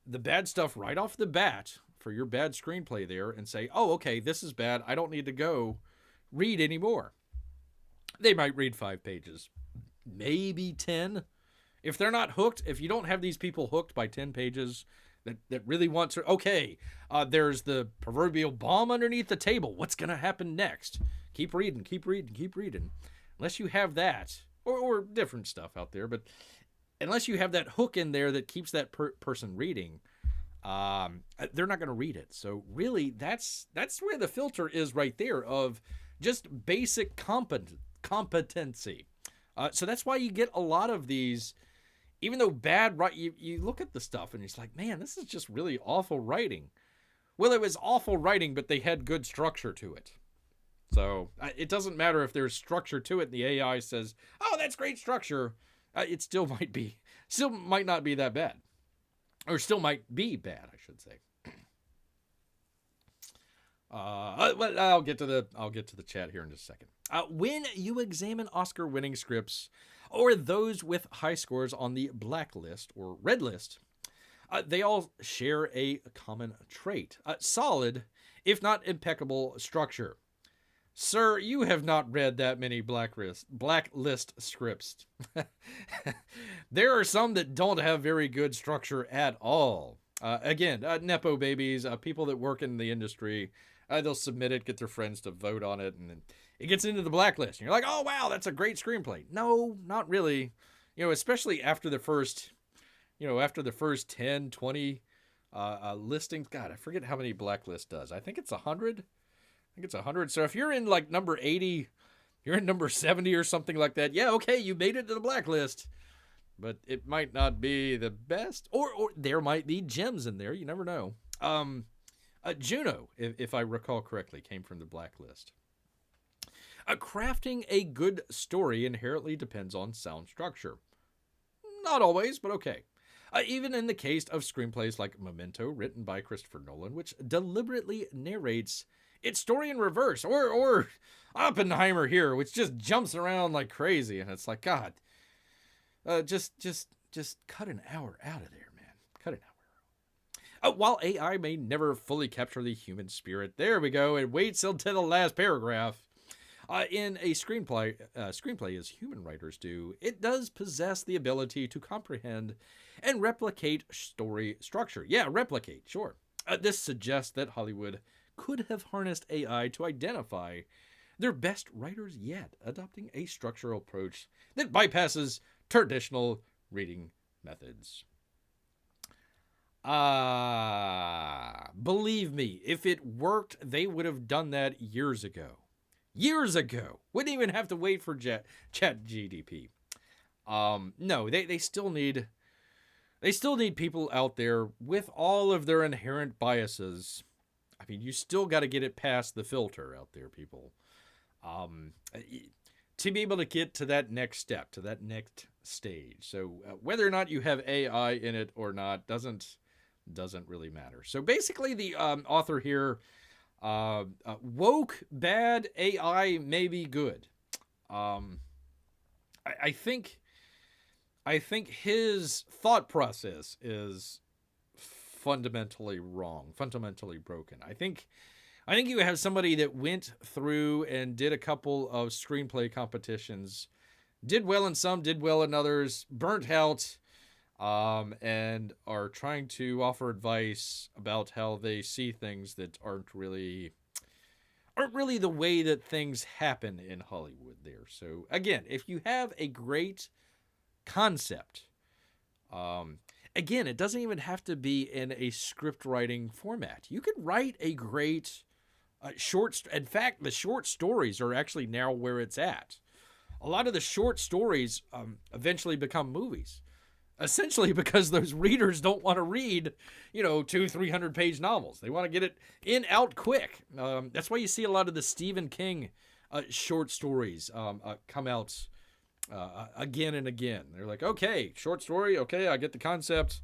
the bad stuff right off the bat for your bad screenplay there and say, oh, okay, this is bad. I don't need to go read anymore. They might read 5 pages, maybe 10. If they're not hooked, if you don't have these people hooked by 10 pages that really want to, okay, there's the proverbial bomb underneath the table. What's going to happen next? Keep reading, keep reading, keep reading. Unless you have that, or different stuff out there, but unless you have that hook in there that keeps that person reading, they're not going to read it. So really, that's where the filter is right there of just basic competency. So that's why you get a lot of these, even though bad, right? You look at the stuff and it's like, man, this is just really awful writing. Well, it was awful writing, but they had good structure to it. So it doesn't matter if there's structure to it. The AI says, "Oh, that's great structure." It still might not be that bad, or still might be bad, I should say. Well, I'll get to the chat here in just a second. When you examine Oscar-winning scripts or those with high scores on the blacklist or red list, they all share a common trait: solid, if not impeccable, structure. Sir, you have not read that many blacklist scripts. There are some that don't have very good structure at all. Again, Nepo babies, people that work in the industry, they'll submit it, get their friends to vote on it, and then it gets into the blacklist. And you're like, oh, wow, that's a great screenplay. No, not really. You know, especially after the first 10, 20 listings. God, I forget how many blacklist does. I think it's 100. I think it's 100. So if you're in like number 80, you're in number 70 or something like that. Yeah, okay, you made it to the blacklist. But it might not be the best. Or there might be gems in there. You never know. Juno, if I recall correctly, came from the blacklist. Crafting a good story inherently depends on sound structure. Not always, but okay. Even in the case of screenplays like Memento, written by Christopher Nolan, which deliberately narrates its story in reverse, or Oppenheimer here, which just jumps around like crazy, and it's like, God, just cut an hour out of there, man. Cut an hour. While AI may never fully capture the human spirit, there we go. It waits until the last paragraph. In a screenplay, as human writers do, it does possess the ability to comprehend and replicate story structure. Yeah, replicate, sure. This suggests that Hollywood could have harnessed AI to identify their best writers yet, adopting a structural approach that bypasses traditional reading methods. Believe me, if it worked, they would have done that years ago. Years ago. Wouldn't even have to wait for ChatGPT. No, they still need people out there with all of their inherent biases. I mean, you still got to get it past the filter out there, people. To be able to get to that next step, to that next stage. So whether or not you have AI in it or not doesn't really matter. So basically, the author here. Woke bad, AI may be good. I think his thought process is fundamentally wrong, fundamentally broken. I think you have somebody that went through and did a couple of screenplay competitions, did well in some, did well in others, burnt out, and are trying to offer advice about how they see things that aren't really the way that things happen in Hollywood there. So again, if you have a great concept, again, it doesn't even have to be in a script writing format. You could write a great in fact, the short stories are actually now where it's at. A lot of the short stories eventually become movies. Essentially because those readers don't want to read, 200-300 page novels. They want to get it in, out quick. That's why you see a lot of the Stephen King short stories come out again and again. They're like, okay, short story. Okay, I get the concept.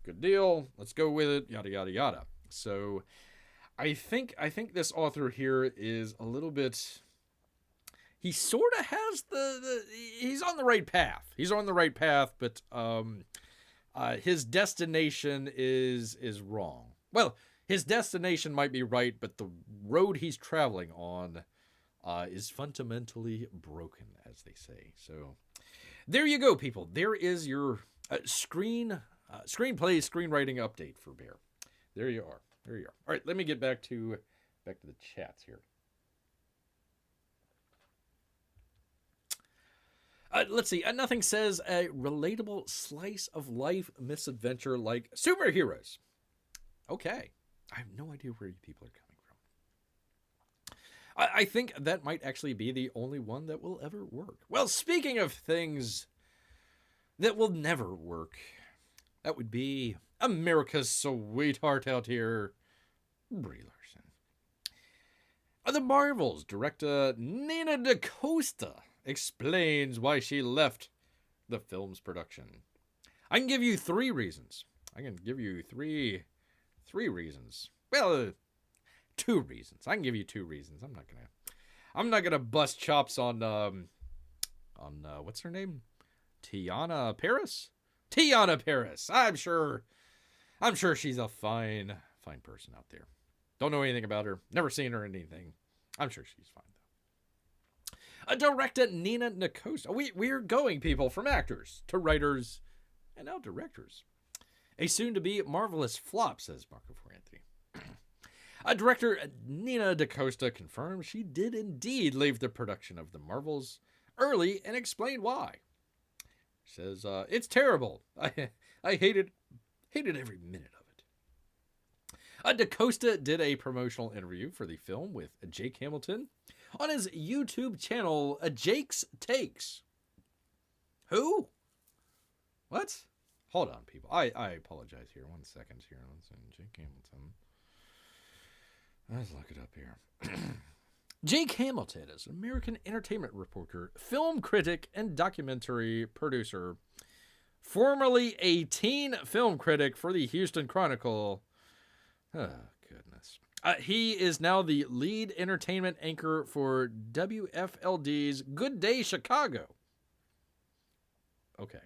Good deal. Let's go with it. Yada, yada, yada. So I think this author here is a little bit... He sort of has he's on the right path. He's on the right path, but his destination is wrong. Well, his destination might be right, but the road he's traveling on is fundamentally broken, as they say. So there you go, people. There is your screenplay, screenwriting update for Bear. There you are. There you are. All right, let me get back to the chats here. Let's see. Nothing says a relatable slice of life misadventure like superheroes. Okay. I have no idea where you people are coming from. I think that might actually be the only one that will ever work. Well, speaking of things that will never work, that would be America's sweetheart out here, Brie Larson. The Marvels director Ninaltowski explains why she left the film's production. I can give you three reasons. I can give you three reasons. Well, 2 reasons. I can give you 2 reasons. I'm not gonna bust chops on what's her name? Teyonah Parris? Teyonah Parris. I'm sure she's a fine person out there. Don't know anything about her. Never seen her in anything. I'm sure she's fine, though. Director Ninaltowski. We're going, people, from actors to writers and now directors. A soon-to-be marvelous flop, says Marco Ferranti. Director Ninaltowski confirmed she did indeed leave the production of The Marvels early and explained why. She says, it's terrible. I hated every minute of it. DaCosta did a promotional interview for the film with Jake Hamilton on his YouTube channel, Jake's Takes. Who? What? Hold on, people. I apologize here. 1 second here. Jake Hamilton. Let's look it up here. Jake Hamilton is an American entertainment reporter, film critic, and documentary producer formerly a teen film critic for the Houston Chronicle. Oh, goodness. He is now the lead entertainment anchor for WFLD's Good Day Chicago. Okay.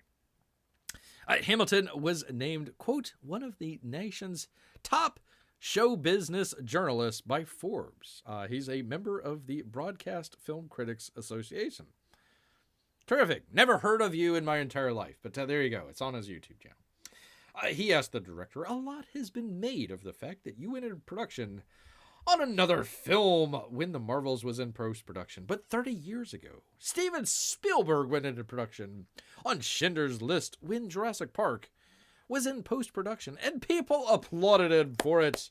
Hamilton was named, quote, one of the nation's top show business journalists by Forbes. He's a member of the Broadcast Film Critics Association. Terrific. Never heard of you in my entire life, but there you go. It's on his YouTube channel. He asked the director, a lot has been made of the fact that you entered production on another film when The Marvels was in post-production. But 30 years ago, Steven Spielberg went into production on Schindler's List when Jurassic Park was in post-production, and people applauded him for it.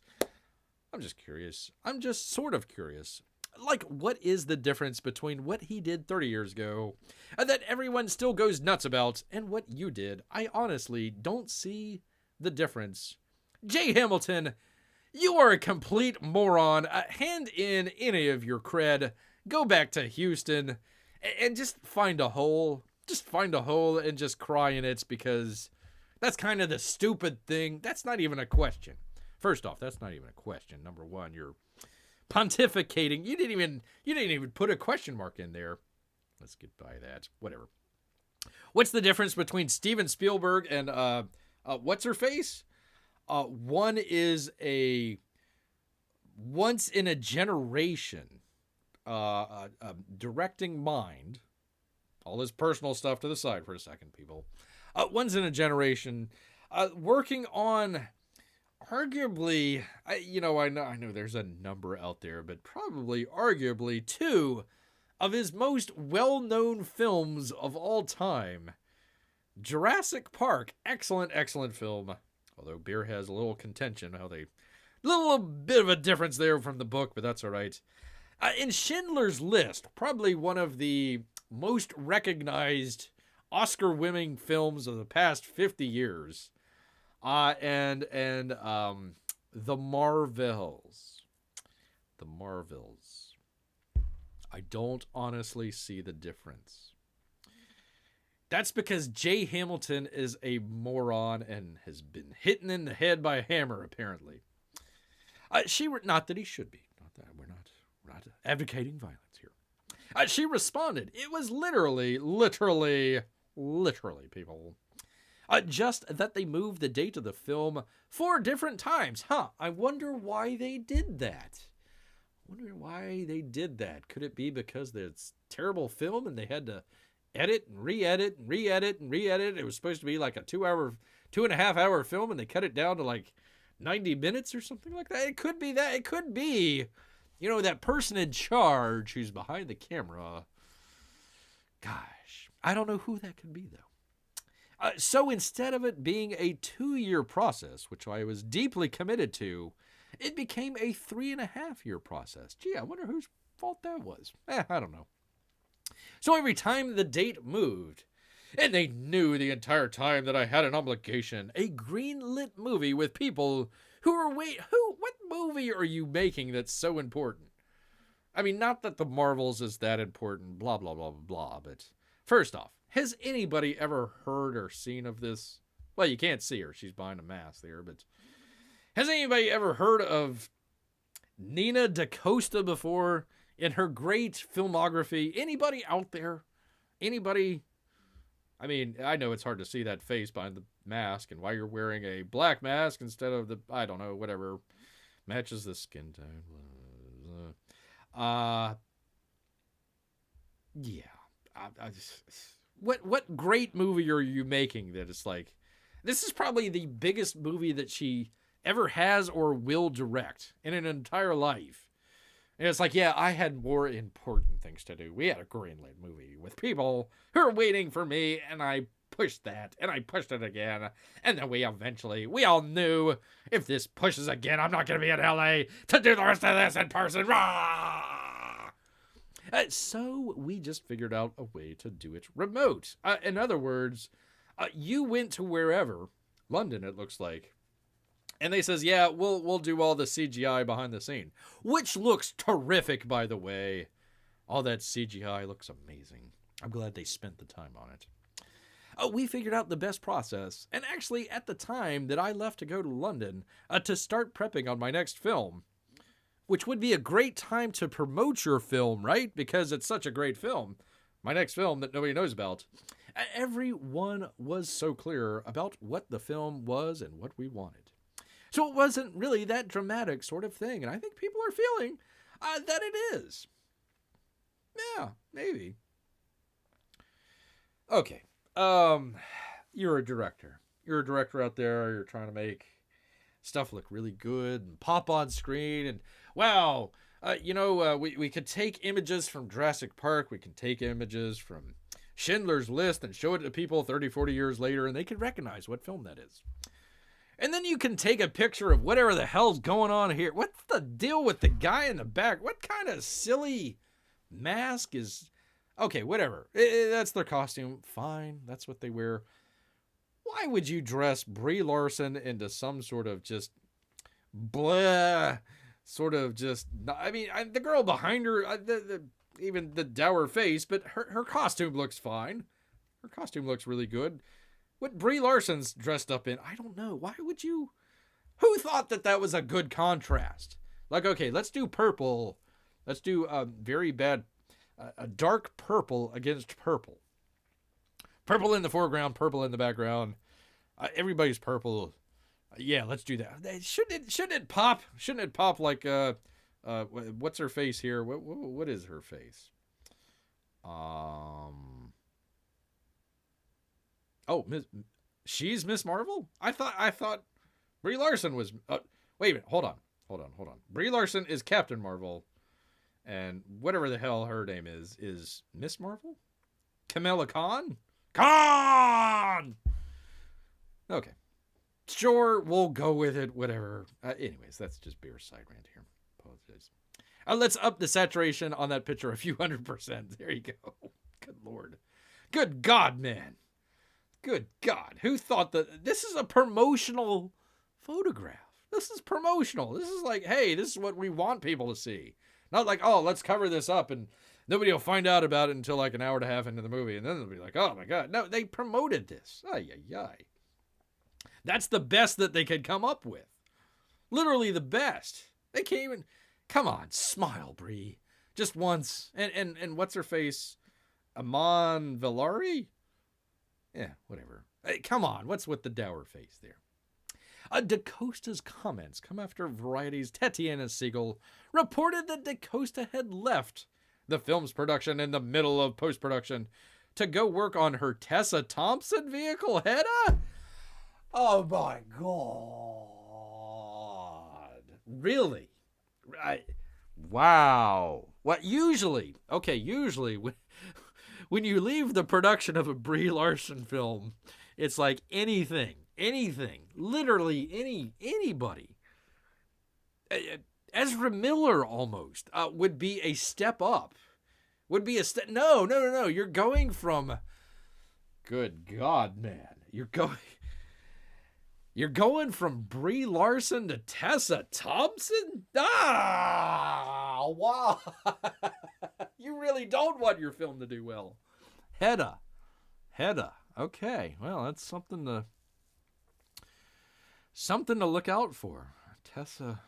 I'm just curious. I'm just sort of curious. Like, what is the difference between what he did 30 years ago and that everyone still goes nuts about and what you did? I honestly don't see the difference. Jay Hamilton, you are a complete moron. Hand in any of your cred. Go back to Houston and just find a hole. Just find a hole and just cry in it, because that's kind of the stupid thing. That's not even a question. First off, that's not even a question. Number one, you're pontificating. You didn't even put a question mark in there. Let's get by that. Whatever. What's the difference between Steven Spielberg and what's her face? One is a once in a generation directing mind. All this personal stuff to the side for a second, people. Once in a generation working on arguably, I know there's a number out there, but probably arguably two of his most well-known films of all time. Jurassic Park, excellent film. Although Beer has a little contention, little bit of a difference there from the book, but that's all right. In Schindler's List, probably one of the most recognized Oscar-winning films of the past 50 years. And The Marvels. The Marvels. I don't honestly see the difference. That's because Jay Hamilton is a moron and has been hit in the head by a hammer, apparently. Not that he should be. Not that we're not advocating violence here. She responded. It was literally, people. Just that they moved the date of the film 4 different times. I wonder why they did that. Could it be because it's a terrible film and they had to edit and re-edit and re-edit and re-edit? It was supposed to be like a 2.5 hour film and they cut it down to like 90 minutes or something like that. It could be that. It could be, that person in charge who's behind the camera. Gosh, I don't know who that could be, though. So instead of it being a 2-year process, which I was deeply committed to, it became a 3.5-year process. Gee, I wonder whose fault that was. I don't know. So every time the date moved, and they knew the entire time that I had an obligation, a green-lit movie with people who were what movie are you making that's so important? I mean, not that The Marvels is that important, blah, blah, blah, blah, blah, but first off, has anybody ever heard or seen of this? Well, you can't see her. She's behind a mask there, but has anybody ever heard of Nina DaCosta before in her great filmography? Anybody out there? Anybody? I mean, I know it's hard to see that face behind the mask and why you're wearing a black mask instead of I don't know, whatever matches the skin tone. Yeah. I just... What great movie are you making that it's like, this is probably the biggest movie that she ever has or will direct in an entire life. And it's like, yeah, I had more important things to do. We had a greenlit movie with people who are waiting for me, and I pushed that, and I pushed it again. And then we all knew, if this pushes again, I'm not going to be in LA to do the rest of this in person. So we just figured out a way to do it remote. In other words, you went to wherever, London it looks like, and they says, yeah, we'll do all the CGI behind the scene, which looks terrific, by the way. All that CGI looks amazing. I'm glad they spent the time on it. we figured out the best process. And actually, at the time that I left to go to London to start prepping on my next film, which would be a great time to promote your film, right? Because it's such a great film. My next film that nobody knows about. Everyone was so clear about what the film was and what we wanted. So it wasn't really that dramatic sort of thing. And I think people are feeling that it is. Yeah, maybe. Okay. You're a director. You're a director out there. You're trying to make stuff look really good and pop on screen. And wow, we could take images from Jurassic Park. We can take images from Schindler's List and show it to people 30, 40 years later, and they can recognize what film that is. And then you can take a picture of whatever the hell's going on here. What's the deal with the guy in the back? What kind of silly mask is... Okay, whatever. That's their costume. Fine, that's what they wear. Why would you dress Brie Larson into some sort of just... blah... sort of just... I mean, the girl behind her, even the dour face, but her costume looks fine. Her costume looks really good. What Brie Larson's dressed up in, I don't know. Why would you... Who thought that was a good contrast? Like, okay, let's do purple. Let's do very bad... a dark purple against purple. Purple in the foreground, purple in the background. Everybody's purple. Yeah, let's do that. Shouldn't it pop? Shouldn't it pop like... what's her face here? What is her face? Oh, she's Miss Marvel? I thought Brie Larson was... wait a minute, hold on. Brie Larson is Captain Marvel, and whatever the hell her name is Miss Marvel? Kamala Khan? Khan! Okay. Sure, we'll go with it, whatever. Anyways, that's just beer side rant here. Apologize. Let's up the saturation on that picture a few 100%. There you go. Good Lord. Good God, man. Good God. Who thought that this is a promotional photograph? This is promotional. This is like, hey, this is what we want people to see. Not like, oh, let's cover this up and nobody will find out about it until like an hour and a half into the movie. And then they'll be like, oh my God. No, they promoted this. Ay, ay, ay. That's the best that they could come up with. Literally the best. They can't even... Come on, smile, Brie. Just once. And what's her face? Amon Villari? Yeah, whatever. Hey, come on, what's with the dour face there? DaCosta's comments come after Variety's Tatiana Siegel reported that DaCosta had left the film's production in the middle of post-production to go work on her Tessa Thompson vehicle, Hedda? Oh my God. Really? Wow. What usually when you leave the production of a Brie Larson film, it's like anything, literally anybody. Ezra Miller almost would be a step up. No. You're going from, good God, man. You're going from Brie Larson to Tessa Thompson? Ah, wow. You really don't want your film to do well. Hedda. Okay, well, that's something to look out for. Tessa.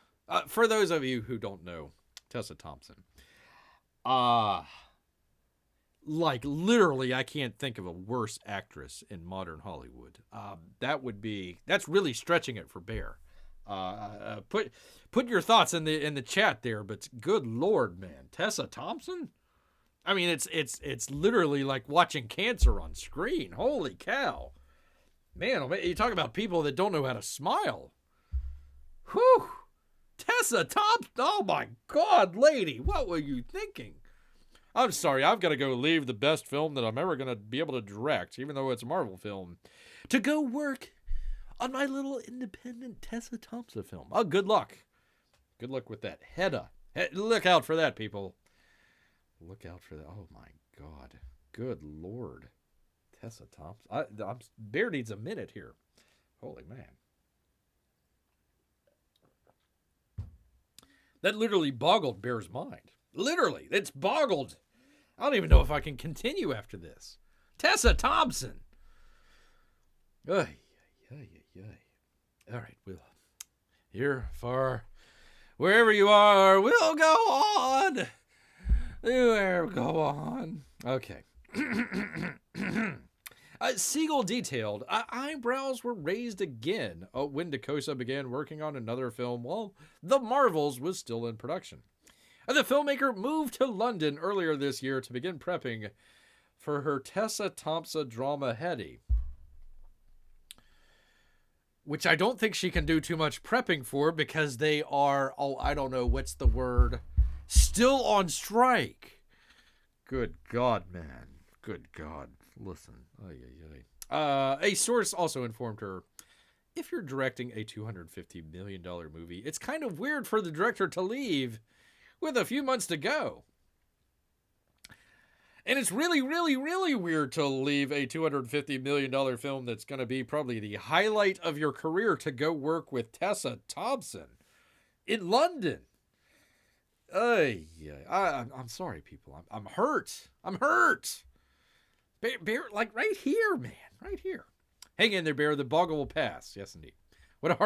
For those of you who don't know, Tessa Thompson. Like, literally, I can't think of a worse actress in modern Hollywood. That's really stretching it for Bear. Put your thoughts in the chat there, but good Lord, man. Tessa Thompson? I mean, it's literally like watching cancer on screen. Holy cow. Man, you talk about people that don't know how to smile. Whew. Tessa Thompson? Oh my God, lady, what were you thinking? I'm sorry, I've got to go leave the best film that I'm ever going to be able to direct, even though it's a Marvel film, to go work on my little independent Tessa Thompson film. Oh, good luck. Good luck with that. Hedda. Look out for that, people. Look out for that. Oh, my God. Good Lord. Tessa Thompson. Bear needs a minute here. Holy man. That literally boggled Bear's mind. Literally. It's boggled. I don't even know if I can continue after this. Tessa Thompson. Ay, ay, ay, ay. All right, we'll here, far, wherever you are, we'll go on. We'll go on. Okay. Siegel detailed, eyebrows were raised again when DaCosta began working on another film while The Marvels was still in production. The filmmaker moved to London earlier this year to begin prepping for her Tessa Thompson drama Hetty, which I don't think she can do too much prepping for because they are, I don't know, what's the word, still on strike. Good God, man. Good God. Listen. A source also informed her, if you're directing a $250 million movie, it's kind of weird for the director to leave with a few months to go. And it's really, really, really weird to leave a $250 million film that's going to be probably the highlight of your career to go work with Tessa Thompson in London. I'm sorry, people. I'm hurt. I'm hurt. Bear, like right here, man. Right here. Hang in there, Bear. The boggle will pass. Yes, indeed. What a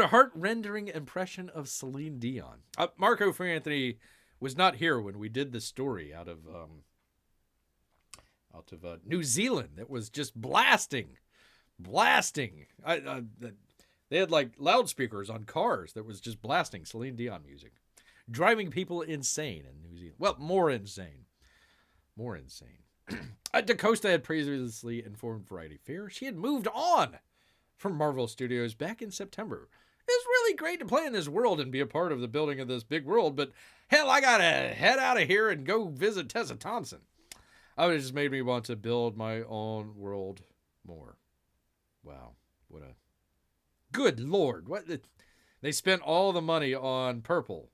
heart-rendering impression of Celine Dion. Marco Franthony was not here when we did the story out of New Zealand. That was just blasting. They had like loudspeakers on cars that was just blasting Celine Dion music, driving people insane in New Zealand. Well, more insane. DaCosta had previously informed Variety Fair she had moved on from Marvel Studios back in September. It's really great to play in this world and be a part of the building of this big world, but hell, I gotta head out of here and go visit Tessa Thompson. It just made me want to build my own world more. Wow, what a good Lord! What they spent all the money on purple.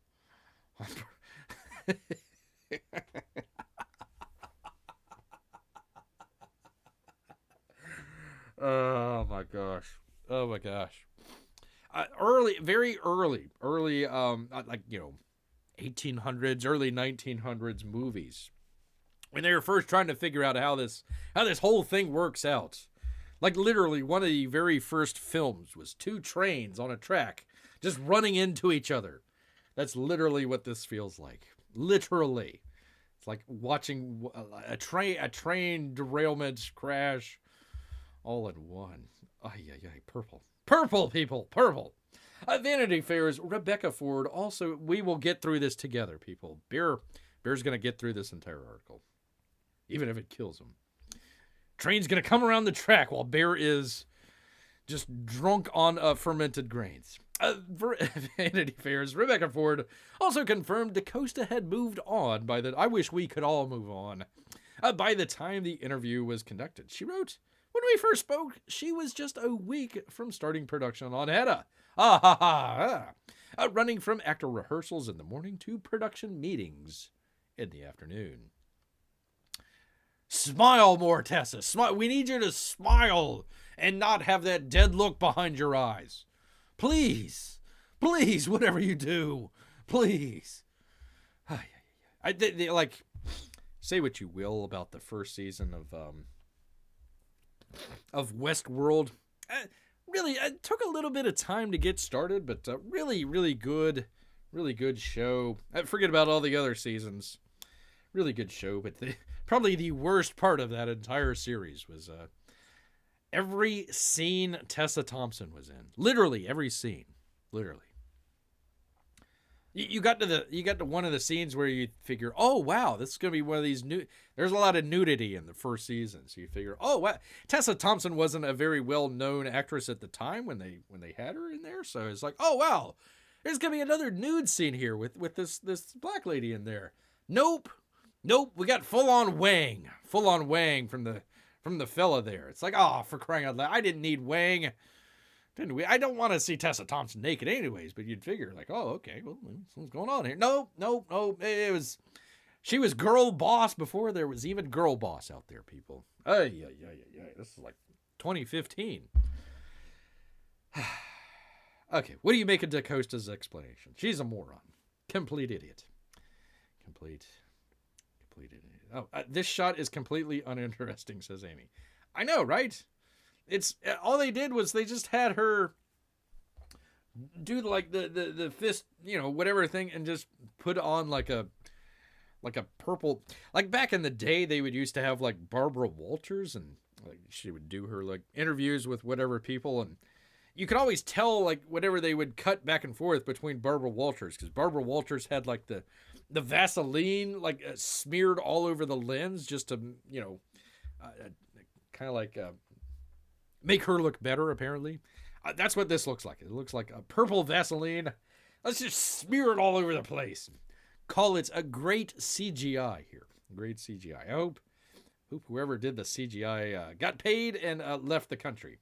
Oh my gosh. 1800s, early 1900s movies, when they were first trying to figure out how this whole thing works out. Like literally one of the very first films was two trains on a track just running into each other. That's literally what this feels like. Literally. It's like watching a train derailment crash all in one. Purple, people, purple. Vanity Fair's Rebecca Ford also, we will get through this together, people. Bear's going to get through this entire article, even if it kills him. Train's going to come around the track while Bear is just drunk on fermented grains. Vanity Fair's Rebecca Ford also confirmed DaCosta had moved on I wish we could all move on. By the time the interview was conducted, she wrote, when we first spoke, she was just a week from starting production on Hedda. Running from actor rehearsals in the morning to production meetings in the afternoon. Smile more, Tessa. Smile. We need you to smile and not have that dead look behind your eyes. Please, whatever you do, please. Like, say what you will about the first season of Westworld. Really, it took a little bit of time to get started, but really good show. Forget about all the other seasons. Really good show, but probably the worst part of that entire series was every scene Tessa Thompson was in. Literally every scene. Literally. You got to one of the scenes where you figure, oh wow, this is gonna be one of these new. There's a lot of nudity in the first season, so you figure, oh wow, Tessa Thompson wasn't a very well known actress at the time when they had her in there, so it's like, oh wow, there's gonna be another nude scene here with this black lady in there. Nope, we got full on Wang from the fella there. It's like, oh, for crying out loud, I didn't need Wang. I don't want to see Tessa Thompson naked anyways, but you'd figure like, oh, okay, well, what's going on here? No. She was girl boss before there was even girl boss out there, people. This is like 2015. Okay, what do you make of DaCosta's explanation? She's a moron. Complete idiot. Complete idiot. Oh, this shot is completely uninteresting, says Amy. I know, right? It's all they did was they just had her do like the fist, whatever thing, and just put on like a purple, like back in the day they would used to have like Barbara Walters, and like she would do her like interviews with whatever people, and you could always tell like whatever they would cut back and forth between Barbara Walters, because Barbara Walters had like the Vaseline like smeared all over the lens just to kind of like make her look better, apparently. That's what this looks like. It looks like a purple Vaseline. Let's just smear it all over the place. Call it a great CGI here. Great CGI. I hope whoever did the CGI got paid and left the country.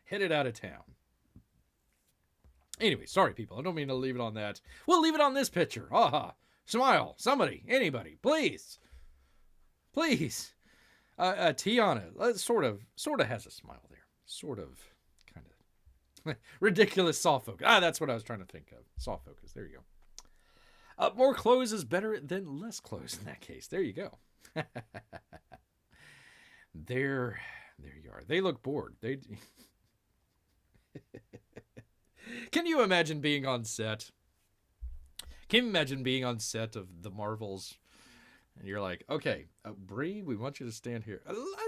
Headed out of town. Anyway, sorry, people. I don't mean to leave it on that. We'll leave it on this picture. Aha. Smile. Somebody. Anybody. Please. Please. Tiana sort of has a smile there. Sort of. Kind of. Ridiculous soft focus. That's what I was trying to think of. Soft focus. There you go. More clothes is better than less clothes in that case. There you go. There you are. They look bored. Can you imagine being on set? Can you imagine being on set of The Marvels? And you're like, okay, Bree, we want you to stand here.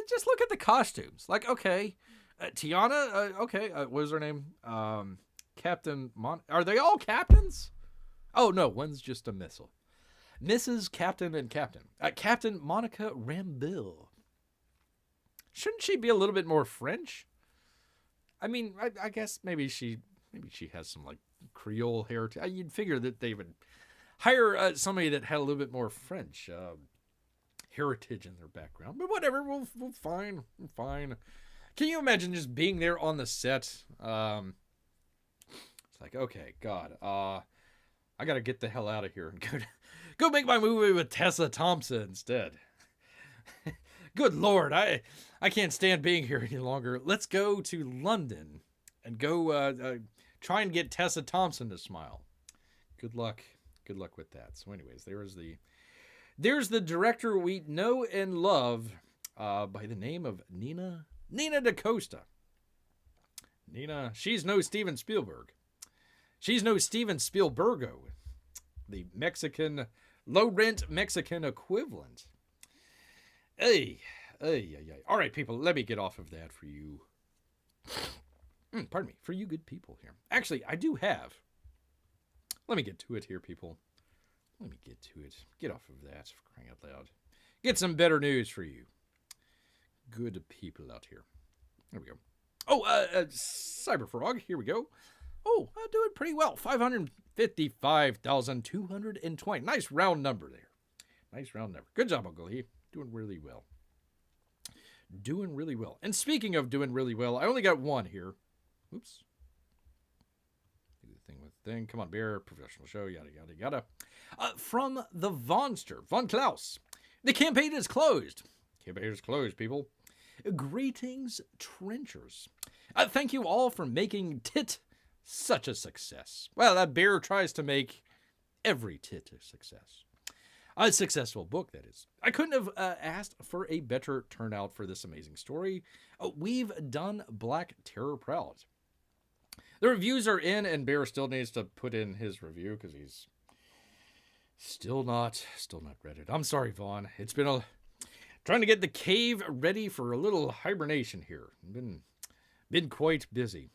Just look at the costumes. Like, okay, Tiana, okay, what was her name? Captain Are they all captains? Oh, no, one's just a missile. Mrs. Captain and Captain. Captain Monica Rambeau. Shouldn't she be a little bit more French? I mean, I guess maybe she has some like Creole heritage. You'd figure that they would hire somebody that had a little bit more French heritage in their background. But whatever, we'll fine. Can you imagine just being there on the set? It's like, okay, God, I gotta get the hell out of here and go make my movie with Tessa Thompson instead. Good Lord, I can't stand being here any longer. Let's go to London and go try and get Tessa Thompson to smile. Good luck with that. So anyways, there's the director we know and love by the name of Nina DaCosta. Nina, she's no Steven Spielberg. She's no Steven Spielbergo, the Mexican, low-rent Mexican equivalent. Hey. All right, people, let me get off of that for you. Pardon me, for you good people here. Actually, I do have. Let me get to it here, people. Let me get to it. Get off of that, for crying out loud. Get some better news for you. Good people out here. There we go. Oh, CyberFrog, here we go. Oh, I'm doing pretty well. 555,220. Nice round number there. Nice round number. Good job, Uncle E. Doing really well. And speaking of doing really well, I only got one here. Oops. Do the thing with the thing. Come on, Bear. Professional show. Yada, yada, yada. From the Vonster. Von Klaus. The campaign is closed. Campaign is closed, people. Greetings, Trenchers. Thank you all for making Tit such a success. Well, that Bear tries to make every Tit a success. A successful book, that is. I couldn't have asked for a better turnout for this amazing story. We've done Black Terror proud. The reviews are in, and Bear still needs to put in his review because he's still not read it. I'm sorry, Vaughn. It's been trying to get the cave ready for a little hibernation here. Been quite busy.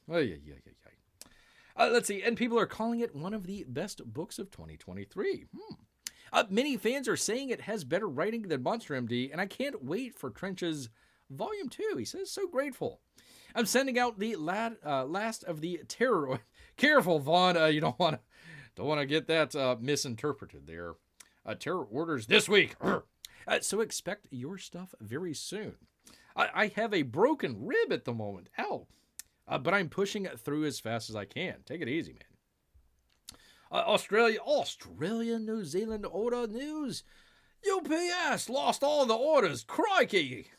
Let's see, and people are calling it one of the best books of 2023. Many fans are saying it has better writing than Monster MD, and I can't wait for Trench's Volume 2. He says, so grateful. I'm sending out the last of the terror. Careful, Vaughn. You don't want to get that misinterpreted there. Terror orders this week. So expect your stuff very soon. I have a broken rib at the moment. Ow. But I'm pushing it through as fast as I can. Take it easy, man. Australia, New Zealand order news. UPS lost all the orders. Crikey.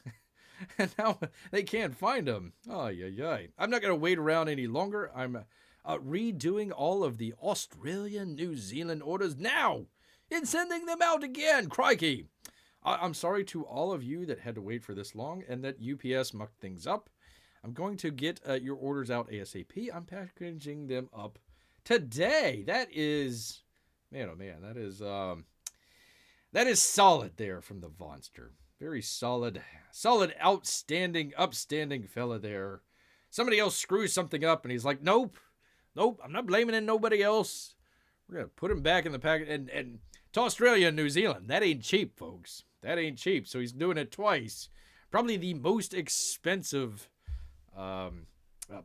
And now they can't find them. I'm not going to wait around any longer. I'm redoing all of the Australian, New Zealand orders now and sending them out again. Crikey. I'm sorry to all of you that had to wait for this long and that UPS mucked things up. I'm going to get your orders out ASAP. I'm packaging them up today. That is, man, oh man, that is solid there from the Vonster. Very solid, outstanding, upstanding fella there. Somebody else screws something up, and he's like, nope, I'm not blaming it on nobody else. We're going to put him back in the packet. And to Australia and New Zealand, that ain't cheap, folks. That ain't cheap. So he's doing it twice. Probably the most expensive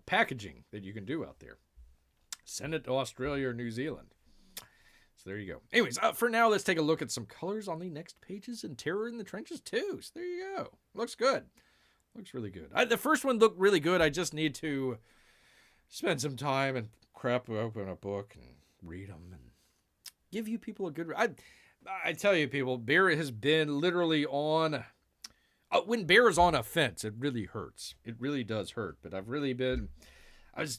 packaging that you can do out there. Send it to Australia or New Zealand. So there you go. Anyways, for now, let's take a look at some colors on the next pages in Terror in the Trenches 2. So there you go. Looks good. Looks really good. The first one looked really good. I just need to spend some time and open a book and read them and give you people a good... I tell you, people, Bear has been literally on... when Bear is on a fence, it really hurts. It really does hurt. But I've really been...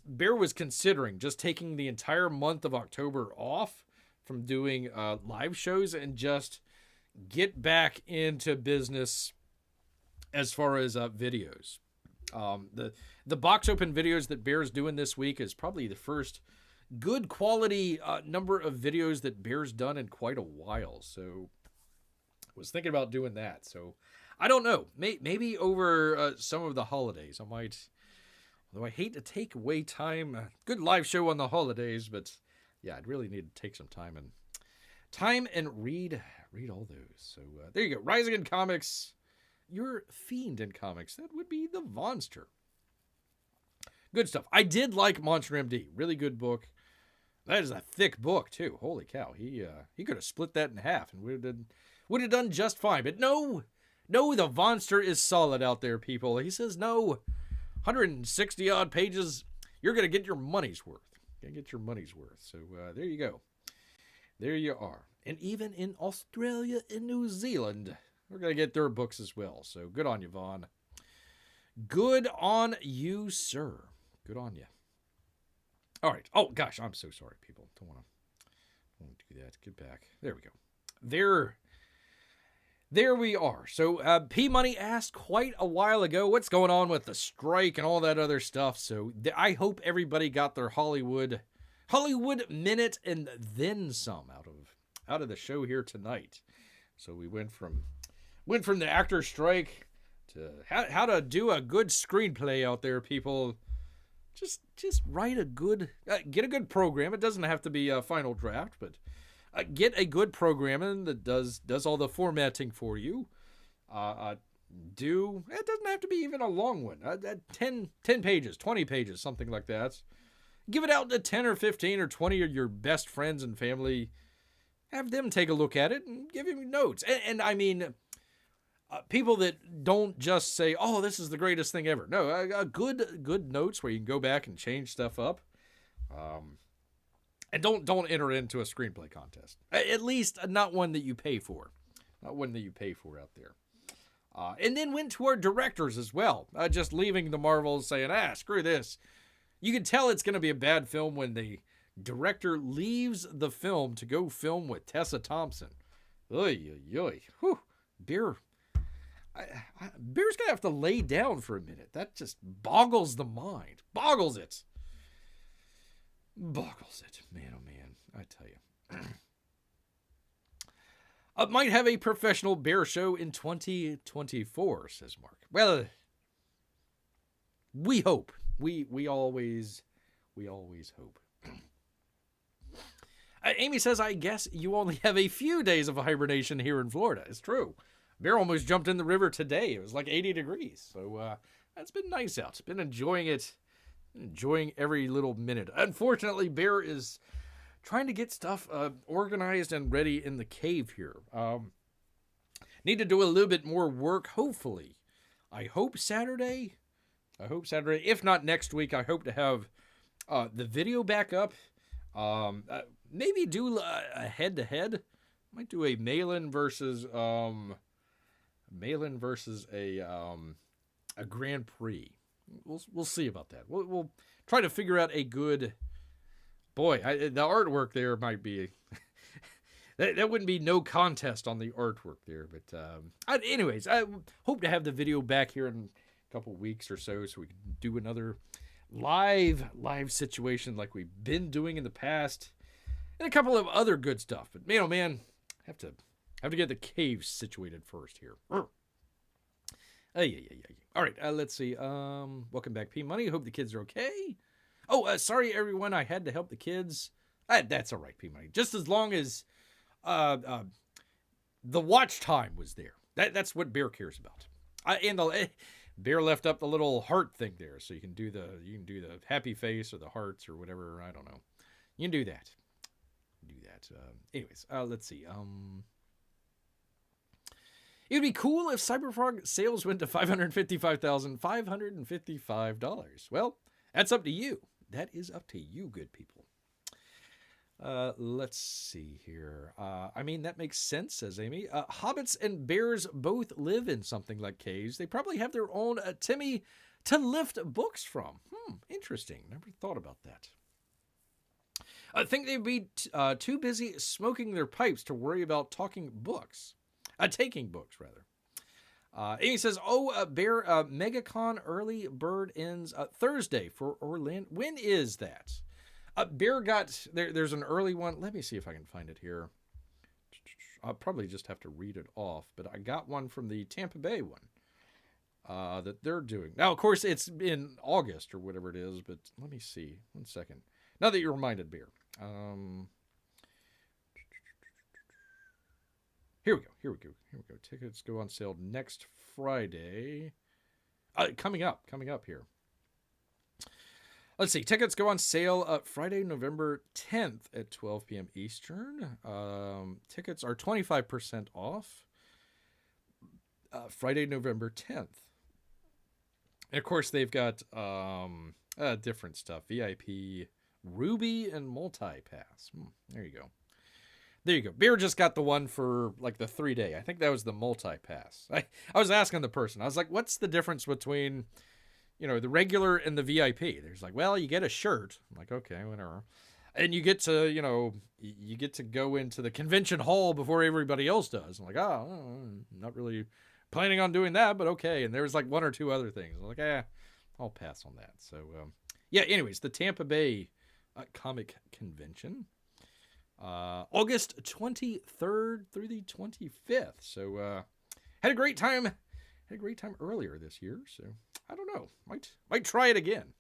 Bear was considering just taking the entire month of October off from doing live shows and just get back into business as far as videos. The box open videos that Bear's doing this week is probably the first good quality number of videos that Bear's done in quite a while. So I was thinking about doing that. So I don't know. Maybe over some of the holidays I might, although I hate to take away time, good live show on the holidays, but yeah, I'd really need to take some time and read all those. So there you go. Rising in Comics, your fiend in comics. That would be the Vonster. Good stuff. I did like Monster MD. Really good book. That is a thick book too. Holy cow. He could have split that in half and would have done just fine. But no, the Vonster is solid out there, people. He says no. 160 odd pages. You're gonna get your money's worth. So there you go. There you are. And even in Australia and New Zealand, we're gonna get their books as well. So good on you, Vaughn. Good on you, sir. Good on you. All right. Oh, gosh, I'm so sorry, people. Don't want to do that. Get back. There we go. There we are. So P Money asked quite a while ago what's going on with the strike and all that other stuff. So I hope everybody got their Hollywood minute and then some out of the show here tonight. So we went from the actor strike to how to do a good screenplay out there, people. Just write a good, get a good program. It doesn't have to be a final draft, but get a good program that does all the formatting for you. It doesn't have to be even a long one. 10 pages, 20 pages, something like that. Give it out to 10 or 15 or 20 of your best friends and family. Have them take a look at it and give you notes. And I mean, people that don't just say, "Oh, this is the greatest thing ever." No, good notes where you can go back and change stuff up. And don't enter into a screenplay contest. At least not one that you pay for. Not one that you pay for out there. And then went to our directors as well. Just leaving the Marvels saying, screw this. You can tell it's going to be a bad film when the director leaves the film to go film with Tessa Thompson. Oy, oy, oy. Whew. Bear's going to have to lay down for a minute. That just boggles the mind. Boggles it. Man, oh man, I tell you. Might have a professional Bear show in 2024, says Mark. Well, we hope. We always hope. Amy says, I guess you only have a few days of hibernation here in Florida. It's true. Bear almost jumped in the river today. It was like 80 degrees. So that's been nice out. Been enjoying it. Enjoying every little minute. Unfortunately, Bear is trying to get stuff organized and ready in the cave here. Need to do a little bit more work, hopefully. I hope Saturday. If not next week, I hope to have the video back up. Maybe do a head-to-head. Might do a mail-in versus a Grand Prix. We'll see about that. We'll try to figure out a good... Boy, the artwork there might be... that wouldn't be no contest on the artwork there. But anyways, I hope to have the video back here in couple weeks or so we can do another live situation like we've been doing in the past, and a couple of other good stuff. But man, oh man, have to get the cave situated first here. Yeah. All right, let's see. Welcome back, P Money. Hope the kids are okay. Oh, sorry everyone, I had to help the kids. That's all right, P Money. Just as long as the watch time was there. That's what Bear cares about. And Bear left up the little heart thing there, so you can do the happy face or the hearts or whatever. I don't know. You can do that. Anyways, let's see. It would be cool if CyberFrog sales went to $555,555. Well, that's up to you. That is up to you, good people. Let's see here. I mean, that makes sense, says Amy. Hobbits and bears both live in something like caves. They probably have their own Timmy to lift books from. Interesting. Never thought about that. I think they'd be too busy smoking their pipes to worry about taking books, rather. Amy says, Bear, MegaCon early bird ends Thursday for Orlando. When is that? Bear got, there's an early one. Let me see if I can find it here. I'll probably just have to read it off, but I got one from the Tampa Bay one that they're doing. Now, of course, it's in August or whatever it is, but let me see. 1 second. Now that you're reminded, Bear. Here we go. Tickets go on sale next Friday. Coming up here. Let's see. Tickets go on sale Friday, November 10th at 12 p.m. Eastern. Tickets are 25% off Friday, November 10th. And of course, they've got different stuff. VIP, Ruby, and Multi-Pass. There you go. Bear just got the one for like the 3-day. I think that was the Multi-Pass. I was asking the person. I was like, what's the difference between, the regular and the VIP? There's like, well, you get a shirt. I'm like, okay, whatever. And you get to, you get to go into the convention hall before everybody else does. I'm like, I'm not really planning on doing that, but okay. And there was like one or two other things. I'm like, I'll pass on that. So, anyways, the Tampa Bay Comic Convention. August 23rd through the 25th. So, had a great time earlier this year. So, I don't know. Might try it again.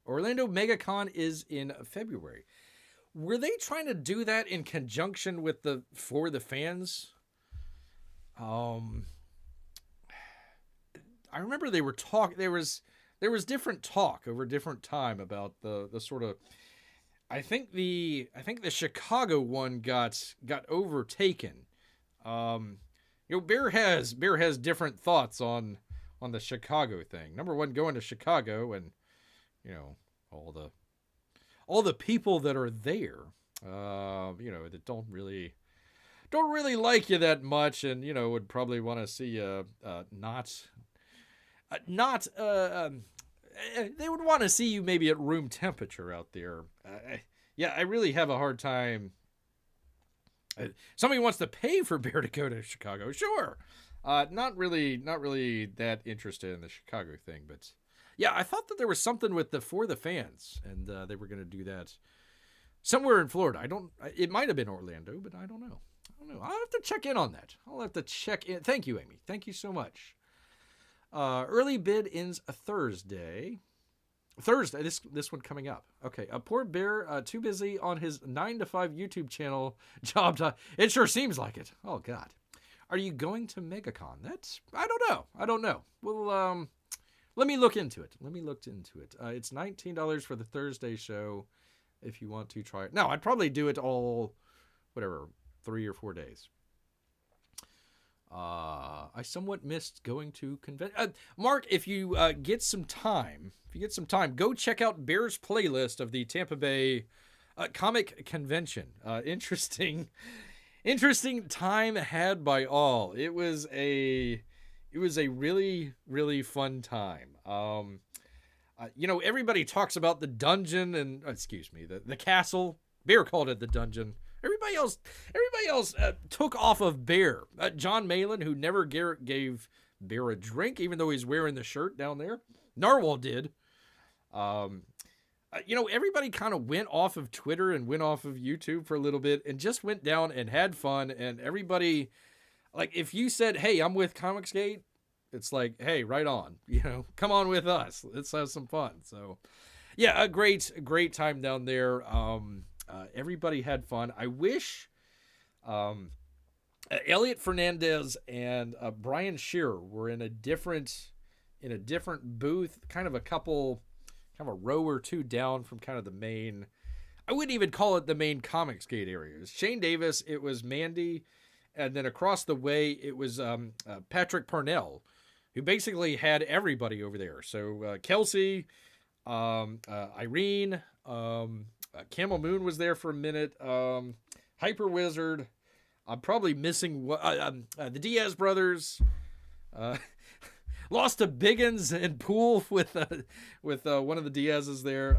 Orlando MegaCon is in February. Were they trying to do that in conjunction with For the Fans? I remember they were talking. There was different talk over different time about the sort of. I think the Chicago one got overtaken. Bear has different thoughts on the Chicago thing. Number one, going to Chicago and all the people that are there, that don't really like you that much, and would probably want to see they would want to see you maybe at room temperature out there. I really have a hard time. Somebody wants to pay for Bear to go to Chicago. Sure. Not really that interested in the Chicago thing, but yeah, I thought that there was something with For the Fans, and they were going to do that somewhere in Florida. It might have been Orlando, but I don't know. I'll have to check in on that. Thank you, Amy. Thank you so much. Early bid ends a Thursday. This one coming up. Okay, poor Bear, too busy on his 9-to-5 YouTube channel job. It sure seems like it. Oh God, are you going to MegaCon? I don't know. Well, let me look into it. It's $19 for the Thursday show. If you want to try it, no, I'd probably do it all, 3 or 4 days. I somewhat missed going to convention. Mark, if you get some time, go check out Bear's playlist of the Tampa Bay Comic Convention. Interesting time had by all. It was a really, really fun time. Everybody talks about the dungeon and the castle. Bear called it the dungeon. Everybody else took off of Bear. John Malin, who never gave Bear a drink, even though he's wearing the shirt down there. Narwhal did. Everybody kind of went off of Twitter and went off of YouTube for a little bit and just went down and had fun. And everybody, like, if you said, hey, I'm with Comicsgate, it's like, hey, right on, come on with us. Let's have some fun. So yeah, a great time down there. Everybody had fun. I wish, Elliot Fernandez and Brian Shearer were in a different booth, kind of a row or two down from kind of the main. I wouldn't even call it the main Comicsgate area. It was Shane Davis, it was Mandy, and then across the way it was Patrick Parnell, who basically had everybody over there. So Kelsey, Irene, Camel Moon was there for a minute, Hyper Wizard. I'm probably missing the Diaz brothers. Lost to Biggins and Poole with one of the Diaz's there.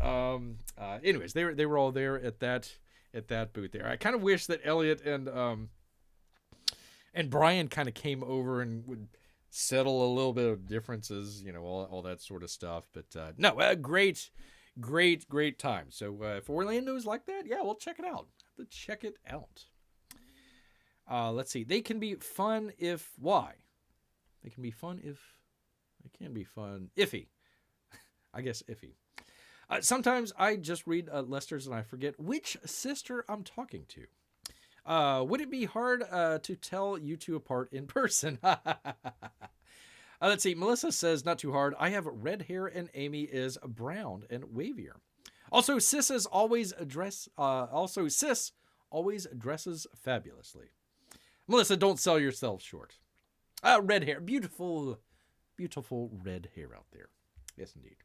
Anyways, they were all there at that booth there. I kind of wish that Elliot and Brian kind of came over and would settle a little bit of differences, all that sort of stuff. But no, great time. So if Orlando's like that, yeah, we'll check it out. Have to check it out. Let's see. They can be fun if why? They can be fun if they can be fun iffy. I guess iffy. Sometimes I just read Lester's and I forget which sister I'm talking to. Would it be hard to tell you two apart in person? Let's see. Melissa says not too hard. I have red hair and Amy is brown and wavier. Also, Sis always dresses fabulously. Melissa, don't sell yourself short. Red hair. Beautiful red hair out there. Yes, indeed.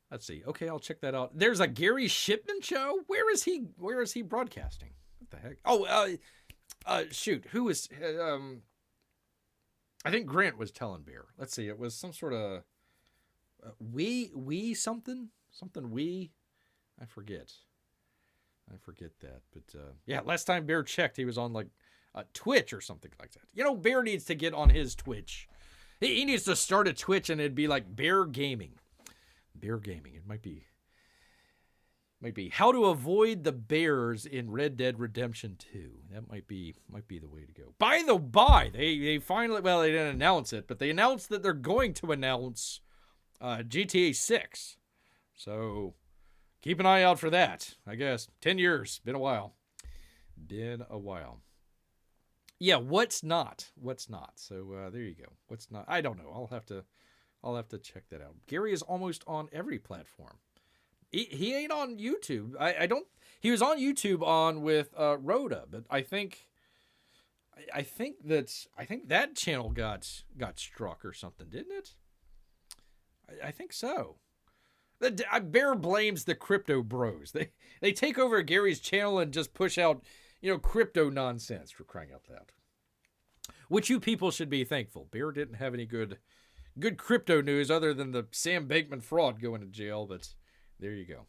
Let's see. Okay, I'll check that out. There's a Gary Shipman show? Where is he broadcasting? What the heck? Oh, shoot. Who is... I think Grant was telling Bear. Let's see. It was some sort of... something? Something we... I forget that. But yeah, last time Bear checked, he was on like Twitch or something like that. Bear needs to get on his Twitch. He needs to start a Twitch and it'd be like Bear Gaming. Bear Gaming. It might be how to avoid the bears in Red Dead Redemption 2. That might be the way to go. By the by, they finally, well, they didn't announce it, but they announced that they're going to announce GTA 6. So keep an eye out for that. I guess 10 years, been a while. Yeah, what's not? So there you go. What's not? I don't know. I'll have to check that out. Gary is almost on every platform. He ain't on YouTube. I don't. He was on YouTube with Rhoda, but I think that channel got struck or something, didn't it? I think so. Bear blames the crypto bros. They take over Gary's channel and just push out, crypto nonsense, for crying out loud. Which you people should be thankful. Bear didn't have any good crypto news other than the Sam Bankman fraud going to jail, but there you go.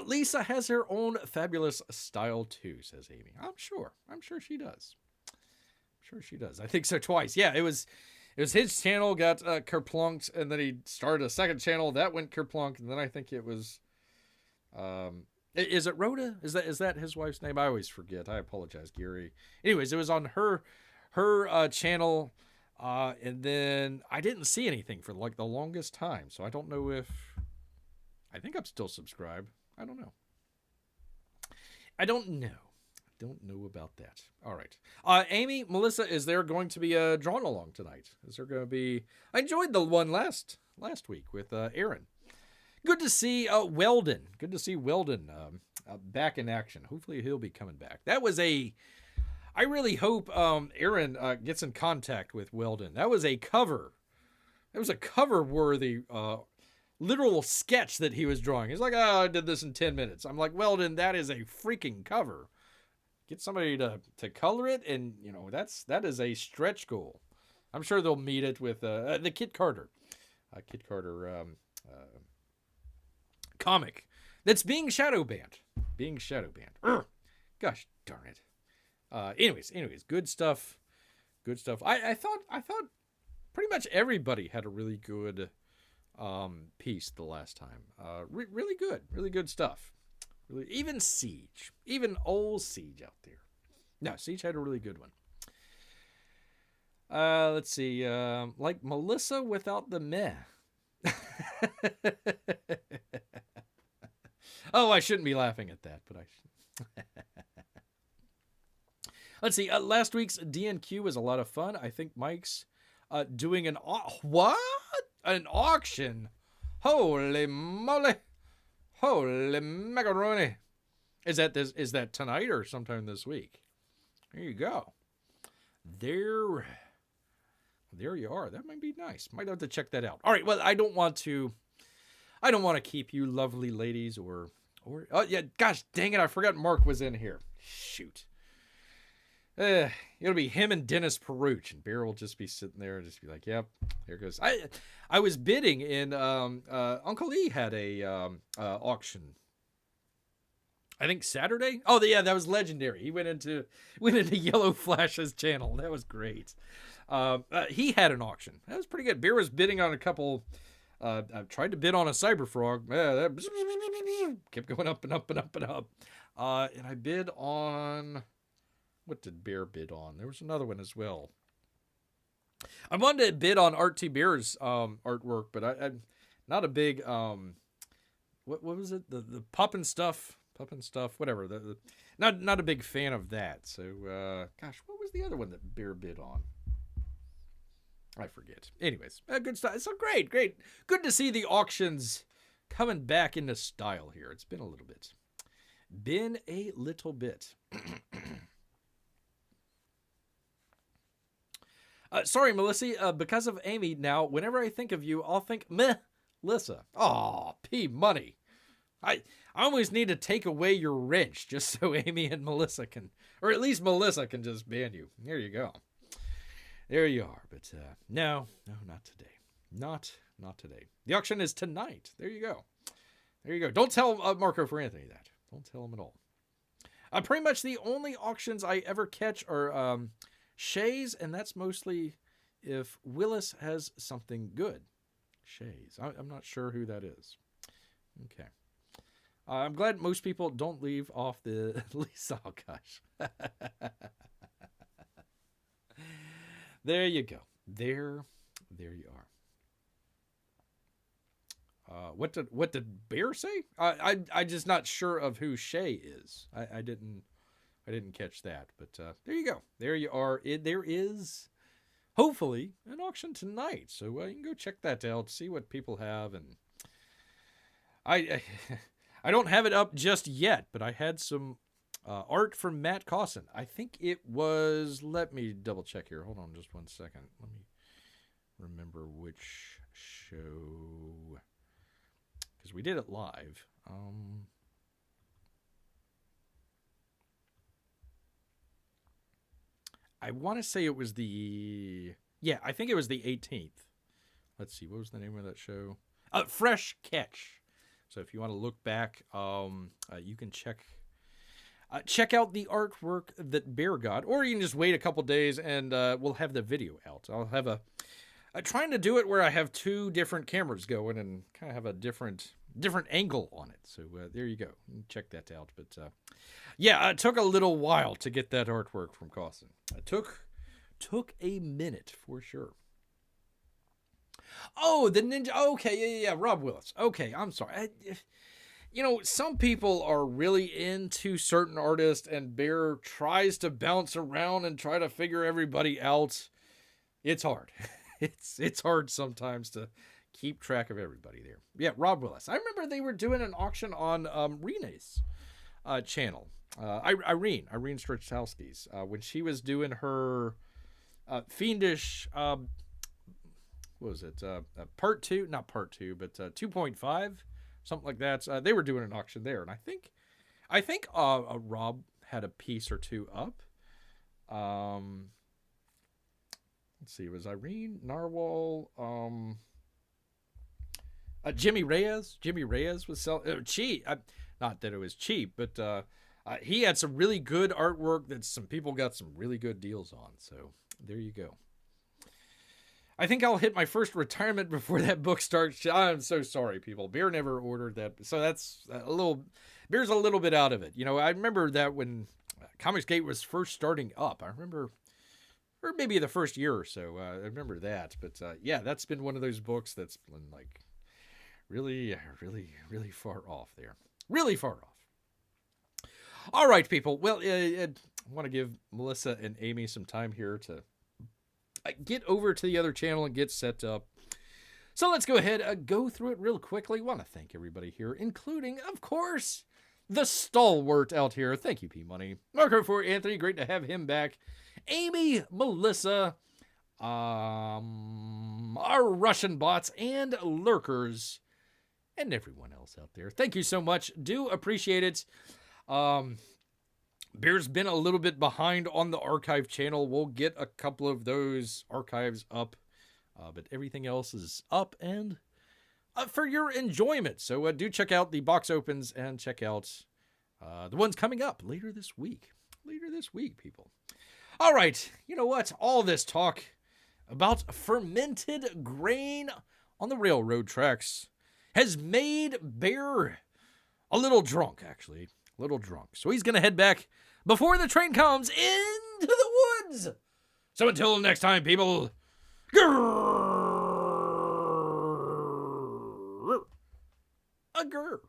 Lisa has her own fabulous style too, says Amy. I'm sure she does. I think so twice. Yeah, it was his channel got kerplunked, and then he started a second channel that went kerplunk, and then I think it was is it Rhoda? Is that his wife's name? I always forget. I apologize, Gary. Anyways, it was on her channel, and then I didn't see anything for like the longest time, so I don't know if I think I'm still subscribed. I don't know. Don't know about that. All right. Amy, Melissa, is there going to be a drawn along tonight? Is there going to be... I enjoyed the one last week with Aaron. Good to see Weldon. Back in action. Hopefully he'll be coming back. That was I really hope Aaron gets in contact with Weldon. That was a cover. It was a cover-worthy literal sketch that he was drawing. He's like, I did this in 10 minutes. I'm like, Weldon, that is a freaking cover. Get somebody to color it, and that is a stretch goal. I'm sure they'll meet it with the Kit Carter, comic that's being shadow banned. Gosh darn it. Anyways, good stuff Good stuff. I thought pretty much everybody had a really good piece the last time. Really good stuff. Really, even Siege, even old Siege out there. No, Siege had a really good one. Let's see. Like Melissa without the meh. Oh, I shouldn't be laughing at that, but I should. Let's see. Last week's DNQ was a lot of fun. I think Mike's doing an what? An auction? Holy moly! Holy macaroni! Is that tonight or sometime this week? There you go. There you are. That might be nice. Might have to check that out. All right. Well, I don't want to keep you lovely ladies or oh yeah, gosh dang it, I forgot Mark was in here. Shoot. It'll be him and Dennis Peruch, and Bear will just be sitting there and just be like, "Yep, here goes." I was bidding in. Uncle E had a auction. I think Saturday. Oh yeah, that was legendary. He went into Yellow Flash's channel. That was great. He had an auction. That was pretty good. Bear was bidding on a couple. I tried to bid on a CyberFrog. That kept going up and up and up and up. And I bid on. What did Bear bid on? There was another one as well. I wanted to bid on Art T. Bear's artwork, but I'm not a big what was it? The pup and stuff, whatever. Not a big fan of that. So gosh, what was the other one that Bear bid on? I forget. Anyways, good stuff. So great. Good to see the auctions coming back into style here. It's been a little bit. Sorry, Melissa. Because of Amy, now, whenever I think of you, I'll think, meh, Lissa. Aw, P money. I always need to take away your wrench just so Amy and Melissa can, or at least Melissa can just ban you. There you go. There you are. But no, not today. Not today. The auction is tonight. There you go. Don't tell Marco for Anthony that. Don't tell him at all. Pretty much the only auctions I ever catch are Shays, and that's mostly if Willis has something good. Shays. I'm not sure who that is. Okay. I'm glad most people don't leave off the lease. Oh, gosh. There you go. There you are. What did Bear say? I'm just not sure of who Shay is. I didn't catch that, but there you go. There you are. There is hopefully an auction tonight, so you can go check that out, see what people have, and I don't have it up just yet, but I had some art from Matt Cawson. I think it was. Let me double check here. Hold on, just 1 second. Let me remember which show, because we did it live. I want to say it was I think it was the 18th. Let's see, what was the name of that show? Fresh Catch. So if you want to look back, you can check out the artwork that Bear got, or you can just wait a couple days and we'll have the video out. I'll have I'm trying to do it where I have two different cameras going and kind of have a different angle on it. So there you go. You can check that out. But yeah, it took a little while to get that artwork from Cawson. It took a minute for sure. Oh, the ninja. Okay, yeah. Rob Willis. Okay, I'm sorry. Some people are really into certain artists, and Bear tries to bounce around and try to figure everybody out. It's hard. It's hard someties to keep track of everybody there. Yeah, Rob Willis. I remember they were doing an auction on Renee's channel. Irene Strychalski's, when she was doing her Fiendish, what was it? Part 2, not part 2, but 2.5, something like that. They were doing an auction there, and I think Rob had a piece or two up. Let's see, it was Irene, Narwhal, Jimmy Reyes. Jimmy Reyes was selling cheap. Not that it was cheap, but he had some really good artwork that some people got some really good deals on. So There you go. I think I'll hit my first retirement before that book starts. I'm so sorry, people. Bear never ordered that. So that's Bear's a little bit out of it. I remember that when Comicsgate was first starting up. I remember, or maybe the first year or so. I remember that. But yeah, that's been one of those books that's been like really, really, really far off there. Really far off. All right, people. Well, I want to give Melissa and Amy some time here to get over to the other channel and get set up. So let's go ahead, go through it real quickly. Want to thank everybody here, including, of course, the stalwart out here. Thank you, P-Money. Marco for Anthony, great to have him back. Amy, Melissa, our Russian bots and lurkers, and everyone else out there. Thank you so much. Do appreciate it. Bear's been a little bit behind on the archive channel. We'll get a couple of those archives up, but everything else is up and for your enjoyment. So do check out the box opens and check out the ones coming up later this week. Later this week, people. All right, you know what? All this talk about fermented grain on the railroad tracks has made Bear a little drunk, actually. A little drunk. So he's going to head back before the train comes into the woods. So until next time, people. Grrr. A grrr.